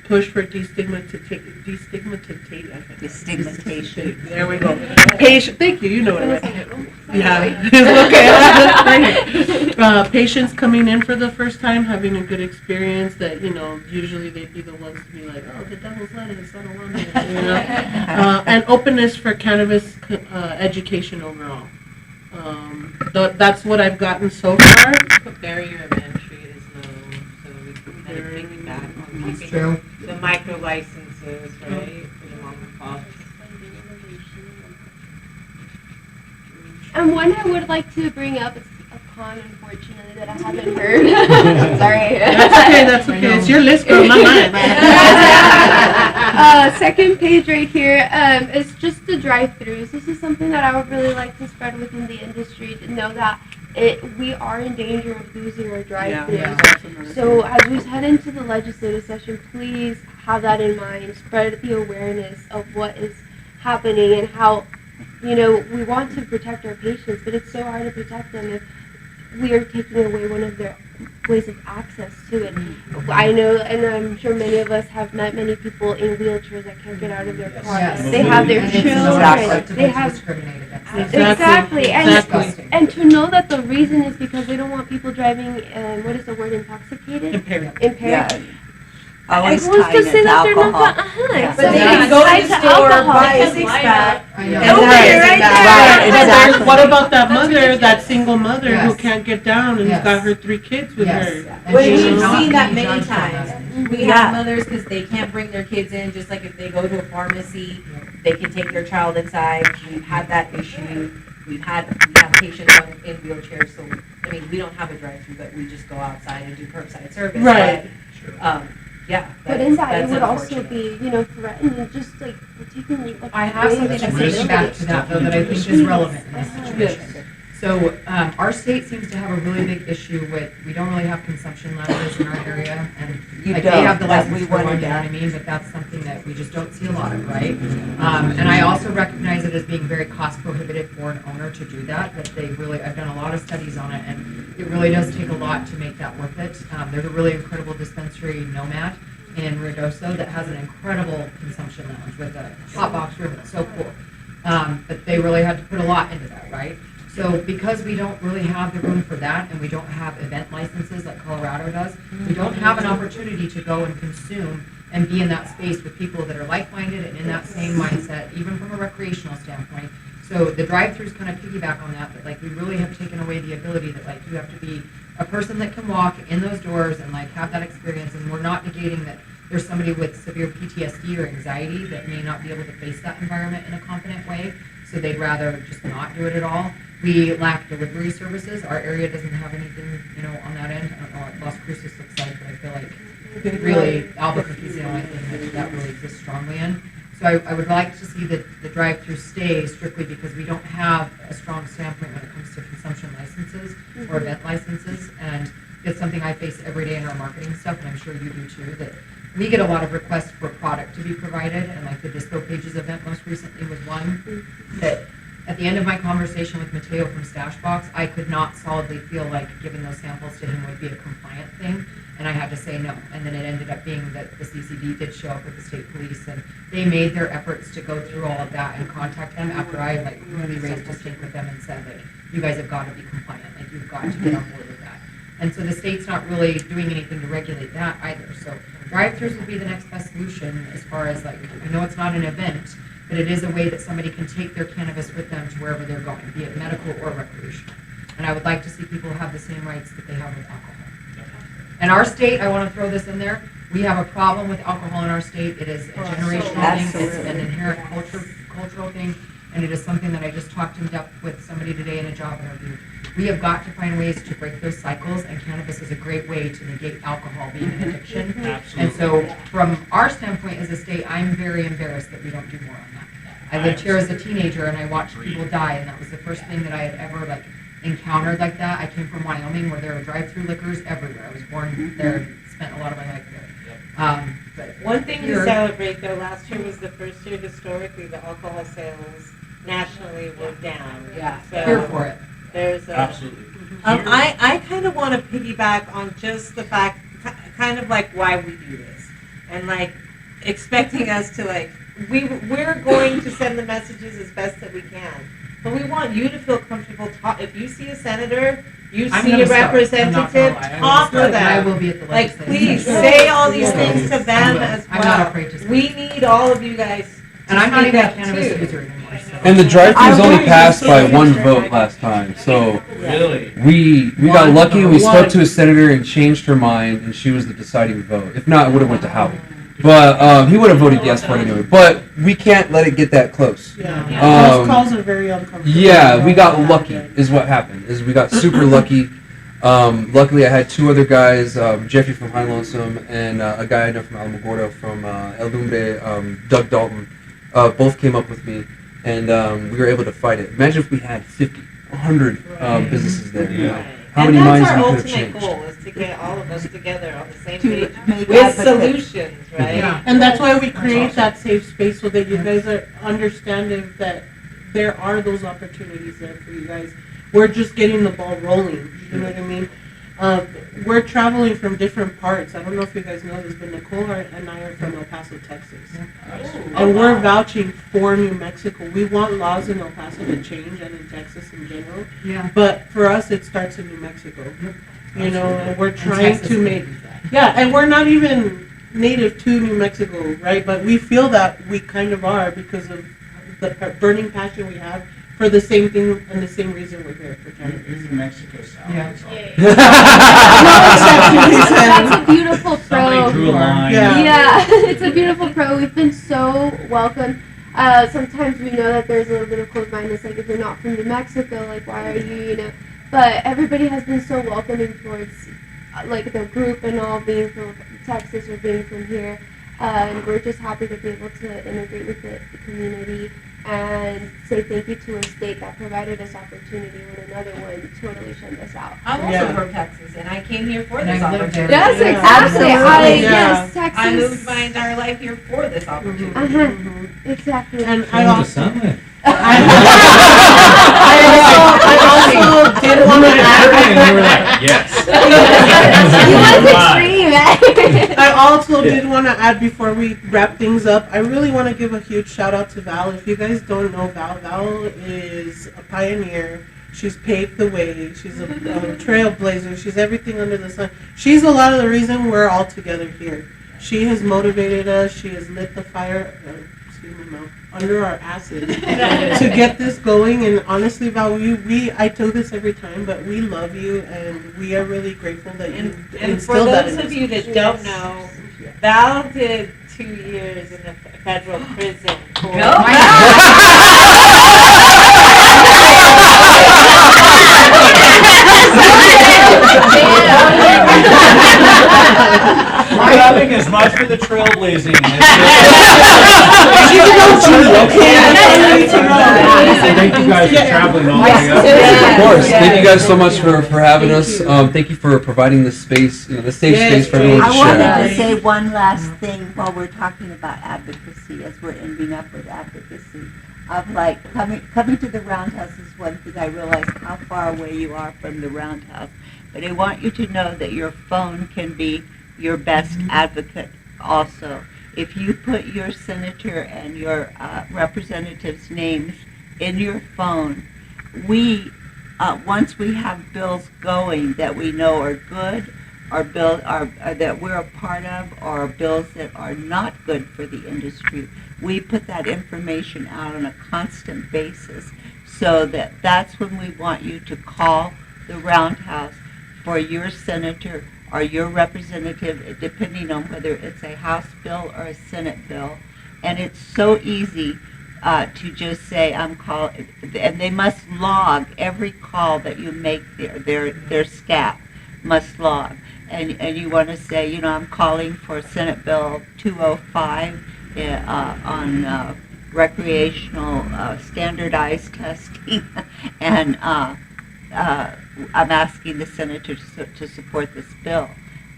Speaker 7: Push for destigmatization. There we go. Thank you. You know what I meant. Yeah. Okay. Patients coming in for the first time, having a good experience. That usually they'd be the ones to be like, "Oh, the devil's lettuce. I don't want it." And openness for cannabis education overall. That's what I've gotten so far.
Speaker 2: The barrier of entry is low, so we can kind of piggyback on
Speaker 6: That's
Speaker 2: keeping
Speaker 6: true.
Speaker 2: the micro licenses, right, for the mom and pops.
Speaker 1: And one I would like to bring up is a con, unfortunately, that I haven't heard. Sorry.
Speaker 7: That's okay. It's your list, girl, not mine.
Speaker 1: Second page right here is just the drive-throughs. This is something that I would really like to spread within the industry, to know that we are in danger of losing our drive-throughs.
Speaker 7: Yeah.
Speaker 1: So as we head into the legislative session, please have that in mind. Spread the awareness of what is happening and how, we want to protect our patients, but it's so hard to protect them if we are taking away one of their ways of access to it. I know, and I'm sure many of us have met many people in wheelchairs that can't get out of their car.
Speaker 6: Yes.
Speaker 1: They have their
Speaker 6: And it's
Speaker 1: children. They have
Speaker 6: discriminated against.
Speaker 1: exactly,
Speaker 7: Exactly.
Speaker 1: and to know that the reason is because they don't want people driving. What is the word? Intoxicated.
Speaker 7: Impaired.
Speaker 3: Yeah. Always
Speaker 1: Who's to
Speaker 3: tying
Speaker 1: say
Speaker 3: it to
Speaker 1: that they're
Speaker 3: alcohol.
Speaker 1: not?
Speaker 3: Yeah.
Speaker 4: But they
Speaker 1: exactly.
Speaker 4: can go to
Speaker 1: Tied
Speaker 4: the
Speaker 1: to
Speaker 4: store,
Speaker 1: alcohol.
Speaker 4: buy a six-pack.
Speaker 6: I know.
Speaker 4: And
Speaker 1: Okay,
Speaker 4: right
Speaker 1: right
Speaker 4: there.
Speaker 3: Right,
Speaker 7: And then
Speaker 3: exactly.
Speaker 7: what about that
Speaker 6: That's
Speaker 7: mother,
Speaker 6: ridiculous.
Speaker 7: that single mother who
Speaker 6: Yes.
Speaker 7: can't get down and
Speaker 6: Yes.
Speaker 7: got her 3 kids with
Speaker 6: Yes.
Speaker 7: her?
Speaker 6: And
Speaker 4: Well,
Speaker 6: she should
Speaker 4: we've
Speaker 6: not
Speaker 4: seen
Speaker 6: be
Speaker 4: that many
Speaker 6: judged on
Speaker 4: times.
Speaker 6: that.
Speaker 4: We
Speaker 3: Yeah.
Speaker 4: have mothers because they can't bring their kids in, just like if they go to a pharmacy, they can take their child inside. We've had that issue. We have patients in wheelchairs, so, I mean, we don't have a drive-through, but we just go outside and do curbside service.
Speaker 7: Right.
Speaker 4: But, yeah.
Speaker 1: But in that, it
Speaker 4: that's
Speaker 1: would also
Speaker 4: unfortunate.
Speaker 1: be, threatened and just like taking.
Speaker 6: I have something to
Speaker 5: Risk.
Speaker 6: say back to that though that I think is relevant in this situation. So, our state seems to have a really big issue with, we don't really have consumption lounges in our area, and
Speaker 3: You
Speaker 6: like
Speaker 3: don't,
Speaker 6: they have the
Speaker 3: but
Speaker 6: license
Speaker 3: we
Speaker 6: for one,
Speaker 3: wanted
Speaker 6: you know what I mean, but that's something that we just don't see a lot of, right? And I also recognize it as being very cost prohibitive for an owner to do that they really, I've done a lot of studies on it, and it really does take a lot to make that worth it. There's a really incredible dispensary, Nomad, in Ruidoso that has an incredible consumption lounge with a hot box room. It's so cool. But they really had to put a lot into that, right? So because we don't really have the room for that and we don't have event licenses like Colorado does, we don't have an opportunity to go and consume and be in that space with people that are like-minded and in that same mindset, even from a recreational standpoint. So the drive-throughs kind of piggyback on that, but like we really have taken away the ability that like you have to be a person that can walk in those doors and like have that experience, and we're not negating that there's somebody with severe PTSD or anxiety that may not be able to face that environment in a competent way, so they'd rather just not do it at all. We lack delivery services. Our area doesn't have anything, on that end. I don't know what Las Cruces looks like, but I feel like really Albuquerque is the only thing that really exists strongly in. So I would like to see the drive-through stay strictly because we don't have a strong standpoint when it comes to consumption licenses or event licenses, and it's something I face every day in our marketing stuff, and I'm sure you do too, that we get a lot of requests for product to be provided, and like the Disco Pages event most recently was one that at the end of my conversation with Mateo from Stash Box, I could not solidly feel like giving those samples to him would be a compliant thing, and I had to say no. And then it ended up being that the CCD did show up with the state police, and they made their efforts to go through all of that and contact him after I like really raised a stink with them and said like, you guys have got to be compliant, like you've got to get on board with that. And so the state's not really doing anything to regulate that either. So drive-throughs would be the next best solution as far as like, I know it's not an event, but it is a way that somebody can take their cannabis with them to wherever they're going, be it medical or recreational. And I would like to see people have the same rights that they have with alcohol. In our state, I want to throw this in there, we have a problem with alcohol in our state. It is a generational thing, it's an inherent cultural thing, and it is something that I just talked in depth with somebody today in a job interview. We have got to find ways to break those cycles, and cannabis is a great way to negate alcohol being an addiction.
Speaker 5: Absolutely.
Speaker 6: And so from our standpoint as a state, I'm very embarrassed that we don't do more on that. I lived here as a teenager and I watched people die, and that was the first thing that I had ever like encountered like that. I came from Wyoming where there were drive-through liquors everywhere. I was born there and spent a lot of my life there. But
Speaker 2: One thing
Speaker 6: here-
Speaker 2: to celebrate though, last year was the first year historically the alcohol sales nationally were down.
Speaker 4: Yeah.
Speaker 2: So
Speaker 6: Here for it.
Speaker 2: there's a.
Speaker 5: Absolutely.
Speaker 2: I kind of want to piggyback on just the fact, kind of like why we do this, and like expecting us to like, we're going to send the messages as best that we can, but we want you to feel comfortable. If you see a senator, you
Speaker 6: I'm
Speaker 2: see
Speaker 6: gonna
Speaker 2: a
Speaker 6: start. I'm not
Speaker 2: representative,
Speaker 6: gonna lie. I'm
Speaker 2: talk
Speaker 6: gonna
Speaker 2: to
Speaker 6: start, and I
Speaker 2: them.
Speaker 6: will be at the
Speaker 2: Like,
Speaker 6: legislative
Speaker 2: please
Speaker 6: session.
Speaker 2: say all these
Speaker 6: I will.
Speaker 2: things to
Speaker 6: I
Speaker 2: them
Speaker 6: will.
Speaker 2: as well.
Speaker 6: I'm not afraid to speak.
Speaker 2: We need all of you guys.
Speaker 6: And I'm not
Speaker 2: speak
Speaker 6: even a
Speaker 2: up,
Speaker 6: cannabis
Speaker 2: too.
Speaker 6: user anymore. So.
Speaker 8: And the drive-throughs
Speaker 3: I
Speaker 8: only
Speaker 3: want
Speaker 8: passed
Speaker 3: to
Speaker 8: by
Speaker 3: see
Speaker 8: one
Speaker 3: Mr.
Speaker 8: vote last time, so
Speaker 5: Really?
Speaker 8: we got
Speaker 7: One
Speaker 8: lucky and we
Speaker 7: vote.
Speaker 8: spoke to a senator and changed her mind, and she was the deciding vote. If not, it would have went to Howie. But he would have voted yes for it anyway. But we can't let it get that close.
Speaker 7: Yeah. Those calls are very uncomfortable.
Speaker 8: Yeah, we got lucky is what happened. Is we got super lucky. Luckily, I had two other guys, Jeffrey from High Lonesome and a guy I know from Alamogordo from El Lumbre, Doug Dalton. Both came up with me, and we were able to fight it. Imagine if we had 50 100 businesses there. You know, how
Speaker 2: And
Speaker 8: many minds
Speaker 2: that's our
Speaker 8: we could have
Speaker 2: ultimate
Speaker 8: changed.
Speaker 2: goal, is to get all of us together on the same
Speaker 3: To
Speaker 2: page
Speaker 3: make
Speaker 2: with
Speaker 3: advocates.
Speaker 2: solutions, right?
Speaker 6: Yeah.
Speaker 7: And that's why we create that safe space, so that you guys are understanding that there are those opportunities there for you guys. We're just getting the ball rolling, you know what I mean? We're traveling from different parts. I don't know if you guys know this, but Nicole and I are from El Paso, Texas. And we're vouching for New Mexico. We want laws in El Paso to change, and in Texas in general.
Speaker 6: Yeah.
Speaker 7: But for us, it starts in New Mexico. You know, and we're
Speaker 6: And
Speaker 7: trying
Speaker 6: Texas
Speaker 7: to make,
Speaker 6: needs that.
Speaker 7: yeah, and we're not even native to New Mexico, right? But we feel that we kind of are, because of the burning passion we have for the same thing and the same reason we're here for cannabis.
Speaker 5: New Mexico South.
Speaker 6: Yeah.
Speaker 5: is all.
Speaker 1: That's a beautiful
Speaker 5: Somebody
Speaker 1: pro.
Speaker 5: drew a line.
Speaker 7: Yeah.
Speaker 1: Yeah, it's a beautiful pro. We've been so welcomed. Sometimes we know that there's a little bit of closed-mindedness, like if you're not from New Mexico, like why are you know? But everybody has been so welcoming towards like the group and all, being from Texas or being from here. And we're just happy to be able to integrate with the community and say thank you to a state that provided us opportunity when another one totally shut us out.
Speaker 4: I'm also
Speaker 7: Yeah.
Speaker 4: from Texas, and I came here for
Speaker 6: And
Speaker 4: this
Speaker 6: I've lived there.
Speaker 4: opportunity.
Speaker 1: Yes,
Speaker 7: Yeah.
Speaker 1: exactly.
Speaker 7: Absolutely.
Speaker 1: Yes, Texas.
Speaker 4: I moved my entire life here for this opportunity.
Speaker 1: Exactly.
Speaker 7: And
Speaker 9: Change the sunlight.
Speaker 7: I also did want to
Speaker 9: And we were
Speaker 7: add.
Speaker 9: like, yes.
Speaker 1: He was extreme, eh?
Speaker 7: I also did want to add, before we wrap things up, I really want to give a huge shout out to Val. If you guys don't know Val, Val is a pioneer. She's paved the way. She's a trailblazer. She's everything under the sun. She's a lot of the reason we're all together here. She has motivated us. She has lit the fire. Excuse me, Mom. Under our asses to get this going. And honestly, Val, I tell this every time, but we love you, and we are really grateful that you
Speaker 2: And for
Speaker 7: instilled that
Speaker 2: those
Speaker 7: in
Speaker 2: of
Speaker 7: us.
Speaker 2: you that don't know, Val did 2 years in the federal prison for.
Speaker 5: We're having as much for the trailblazing as
Speaker 9: Thank you guys for traveling all the way up.
Speaker 8: Of course. Thank you guys so much for having us. Thank you for providing this space, the safe space for everyone to
Speaker 3: I wanted
Speaker 8: share.
Speaker 3: to say one last thing while we're talking about advocacy, as we're ending up with advocacy. Of like coming to the Roundhouse is one thing. I realize how far away you are from the Roundhouse, but I want you to know that your phone can be your best advocate also. If you put your senator and your representatives' names in your phone, we once we have bills going that we know are good, or bills that we're a part of, or bills that are not good for the industry, we put that information out on a constant basis, so that's when we want you to call the Roundhouse for your senator or your representative, depending on whether it's a House bill or a Senate bill. And it's so easy to just say, I'm calling, and they must log every call that you make their SCAP must log. And you want to say, I'm calling for Senate Bill 205 on recreational standardized testing, and I'm asking the senator to support this bill.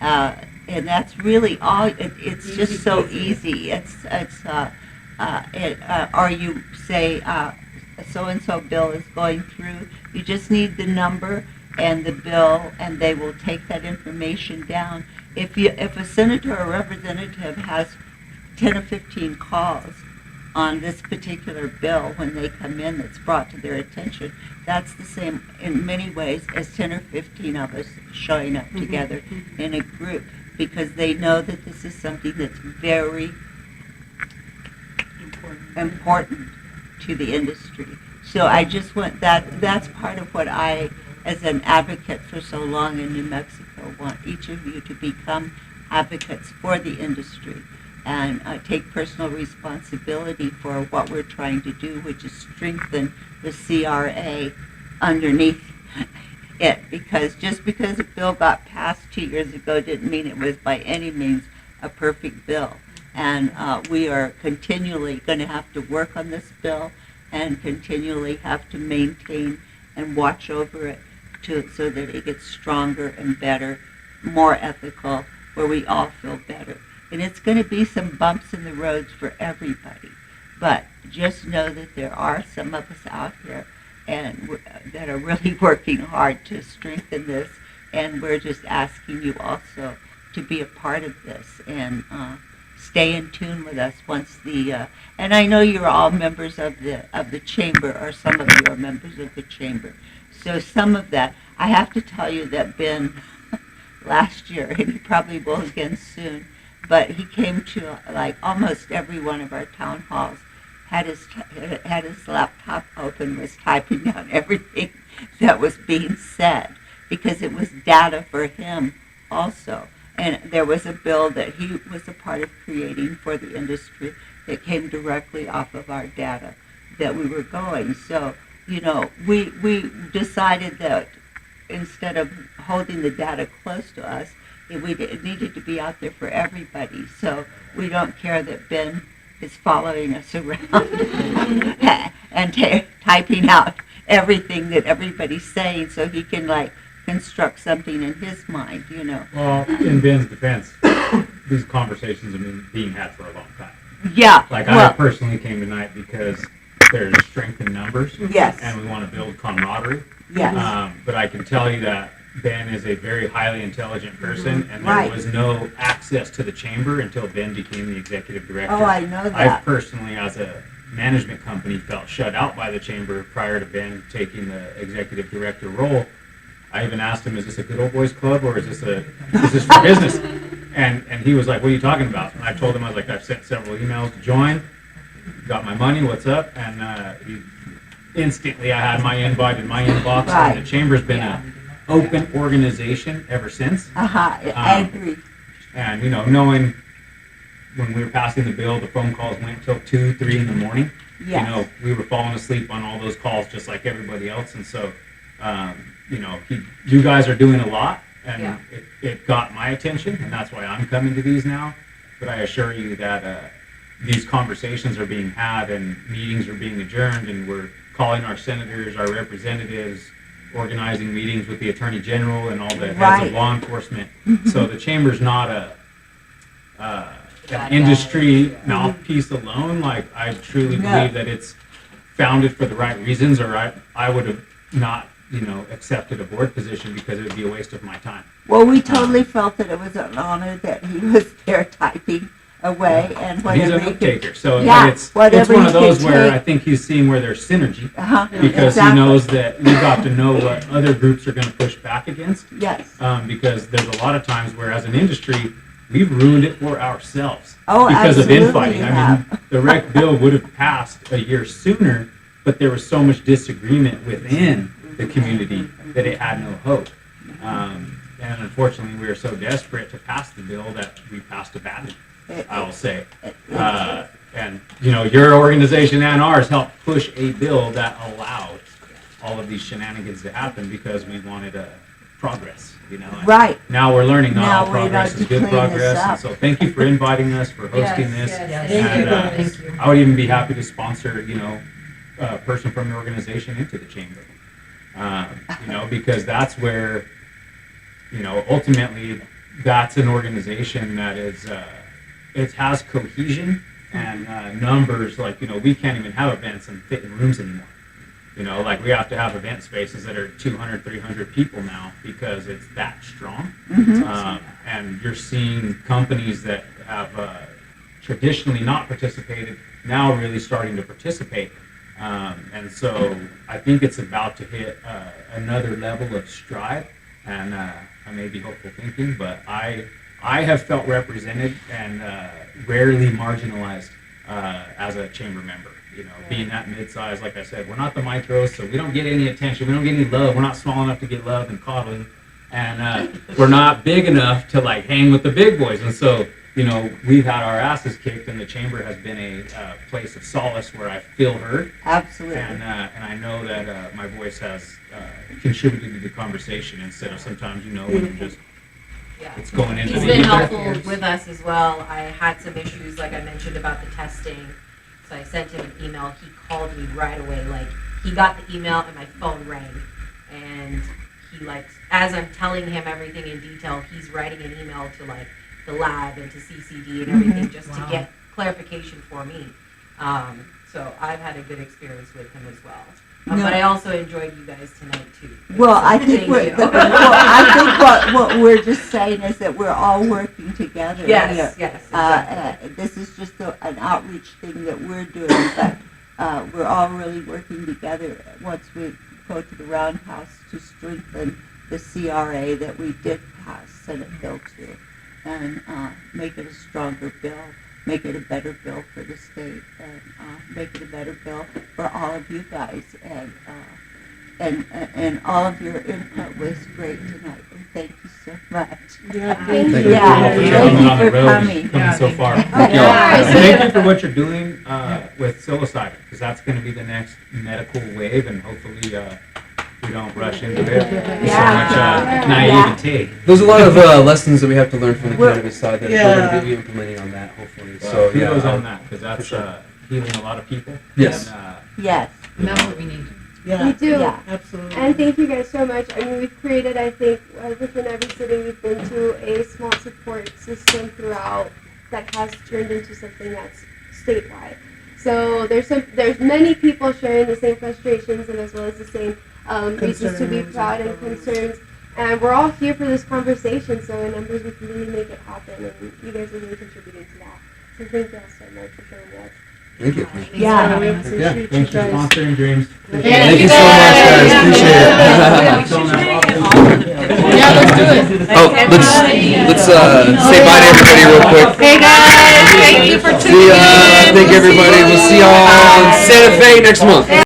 Speaker 3: And that's really all. It's just so easy. Or you say so-and-so bill is going through. You just need the number and the bill, and they will take that information down. If a senator or representative has 10 or 15 calls on this particular bill when they come in that's brought to their attention, that's the same in many ways as 10 or 15 of us showing up together in a group, because they know that this is something that's very important to the industry. So I just want that's part of what I, as an advocate for so long in New Mexico, want each of you to become advocates for the industry and take personal responsibility for what we're trying to do, which is strengthen the CRA underneath it. Because just because a bill got passed 2 years ago didn't mean it was by any means a perfect bill. And we are continually going to have to work on this bill and continually have to maintain and watch over it so that it gets stronger and better, more ethical, where we all feel better. And it's going to be some bumps in the roads for everybody. But just know that there are some of us out here that are really working hard to strengthen this. And we're just asking you also to be a part of this and stay in tune with us once and I know you're all members of the chamber, or some of you are members of the chamber. So some of that, I have to tell you that Ben last year, and he probably will again soon, but he came to like almost every one of our town halls, had his laptop open, was typing down everything that was being said, because it was data for him also. And there was a bill that he was a part of creating for the industry that came directly off of our data that we were going. So, you know, we decided that instead of holding the data close to us, it needed to be out there for everybody. So we don't care that Ben is following us around and typing out everything that everybody's saying so he can, like, construct something in his mind, you know.
Speaker 9: Well, in Ben's defense, these conversations have been being had for a long time.
Speaker 3: Yeah.
Speaker 9: Like, I personally came tonight because there's strength in numbers.
Speaker 3: Yes.
Speaker 9: And we want to build camaraderie.
Speaker 3: Yes.
Speaker 9: But I can tell you that Ben is a very highly intelligent person, and there
Speaker 3: Right.
Speaker 9: was no access to the chamber until Ben became the executive director.
Speaker 3: Oh, I know that.
Speaker 9: I personally, as a management company, felt shut out by the chamber prior to Ben taking the executive director role. I even asked him, is this a good old boys club, or is this for business? And he was like, what are you talking about? And I told him, I was like, I've sent several emails to join, got my money, what's up? And instantly I had my invite in my inbox.
Speaker 3: Right.
Speaker 9: And the chamber's been an open organization ever since.
Speaker 3: I agree.
Speaker 9: And, you know, knowing when we were passing the bill, the phone calls went till 2, 3 in the morning.
Speaker 3: Yes.
Speaker 9: You know, we were falling asleep on all those calls just like everybody else. And so, you know, you guys are doing a lot, and it got my attention, and that's why I'm coming to these now. But I assure you that these conversations are being had, and meetings are being adjourned, and we're calling our senators, our representatives, organizing meetings with the Attorney General and all the heads of law enforcement. So the chamber's not an industry mouthpiece alone. Like, I truly believe that it's founded for the right reasons, or I would have not, you know, accepted a board position because it would be a waste of my time.
Speaker 3: Well, we totally felt that it was an honor that he was there typing away, and whatever
Speaker 9: he's a
Speaker 3: he
Speaker 9: note
Speaker 3: could,
Speaker 9: taker, so it's
Speaker 3: whatever
Speaker 9: one
Speaker 3: he
Speaker 9: of those
Speaker 3: could
Speaker 9: where
Speaker 3: take.
Speaker 9: I think he's seeing where there's synergy, because
Speaker 3: exactly.
Speaker 9: he knows that we got to know what other groups are going to push back against.
Speaker 3: Yes.
Speaker 9: Because there's a lot of times where, as an industry, we've ruined it for ourselves
Speaker 3: Oh,
Speaker 9: because of
Speaker 3: absolutely
Speaker 9: infighting.
Speaker 3: you
Speaker 9: I mean, the rec bill would have passed a year sooner, but there was so much disagreement within the community that it had no hope. And unfortunately, we were so desperate to pass the bill that we passed a bad one, I will say. And, you know, your organization and ours helped push a bill that allowed all of these shenanigans to happen because we wanted progress, you know. And
Speaker 3: Right.
Speaker 9: now we're learning not
Speaker 3: Now
Speaker 9: all
Speaker 3: we're
Speaker 9: progress
Speaker 3: about
Speaker 9: is
Speaker 3: to
Speaker 9: good
Speaker 3: clean this
Speaker 9: progress. And
Speaker 3: up.
Speaker 9: so thank you for inviting us, for hosting this.
Speaker 4: Yes.
Speaker 9: And,
Speaker 6: Thank you.
Speaker 9: I would even be happy to sponsor, you know, a person from the organization into the chamber. You know, because that's where, you know, ultimately that's an organization that is, it has cohesion and numbers. Like, you know, we can't even have events and fit in rooms anymore. You know, like, we have to have event spaces that are 200, 300 people now because it's that strong. And you're seeing companies that have traditionally not participated now really starting to participate. And so I think it's about to hit another level of stride, and I may be hopeful thinking, but I have felt represented and rarely marginalized as a chamber member. You know, being that mid-size, like I said, we're not the micros, so we don't get any attention, we don't get any love, we're not small enough to get love and coddling, and we're not big enough to, like, hang with the big boys. And so, you know, we've had our asses kicked, and the chamber has been a place of solace where I feel heard.
Speaker 3: Absolutely.
Speaker 9: And I know that my voice has contributed to the conversation instead of sometimes, you know, when you're just, it's going into
Speaker 4: He's
Speaker 9: the
Speaker 4: been
Speaker 9: ether.
Speaker 4: helpful with us as well. I had some issues, like I mentioned, about the testing. So I sent him an email. He called me right away. Like, he got the email and my phone rang, and he like, as I'm telling him everything in detail, he's writing an email to like the lab and to CCD and everything just to get clarification for me. So I've had a good experience with him as well. But I also enjoyed you guys tonight too.
Speaker 3: Well, I think what we're just saying is that we're all working together.
Speaker 4: Yes, yes. Exactly.
Speaker 3: This is just an outreach thing that we're doing, but we're all really working together once we go to the roundhouse to strengthen the CRA that we did pass Senate Bill 2 and make it a stronger bill, make it a better bill for the state, and make it a better bill for all of you guys. And all of your input was great tonight. And thank you so much.
Speaker 1: Thank you.
Speaker 3: Thank you for coming.
Speaker 9: Coming so far.
Speaker 8: Thank you all.
Speaker 9: And thank you for what you're doing with psilocybin, because that's going to be the next medical wave, and hopefully we don't rush into it with so much naivete.
Speaker 8: There's a lot of lessons that we have to learn from the cannabis side that we're going to be implementing on that, hopefully. So
Speaker 9: kudos on that, because that's healing a lot of people.
Speaker 8: Yes.
Speaker 9: And,
Speaker 3: Yes.
Speaker 6: And that's what we need.
Speaker 1: We do.
Speaker 3: Yeah.
Speaker 7: Absolutely.
Speaker 1: And thank you guys so much. I mean, we've created, I think, within every city we've been to, a small support system throughout that has turned into something that's statewide. So there's many people sharing the same frustrations and as well as the same reasons to be proud and concerns. And we're all here for this conversation, so in numbers we can really make it happen, and you guys are really contributing to that. So thank you all so much for showing us.
Speaker 8: Thank you.
Speaker 3: Yeah.
Speaker 7: We appreciate you
Speaker 9: thanks for
Speaker 7: guys.
Speaker 9: sponsoring Dreams.
Speaker 8: Thank you so much, guys. Appreciate it.
Speaker 6: Yeah, let's do it.
Speaker 8: Oh, let's say bye to everybody real quick.
Speaker 2: Hey guys, thank you for tuning in.
Speaker 8: Thank you, everybody. We'll see y'all in Santa Fe next month.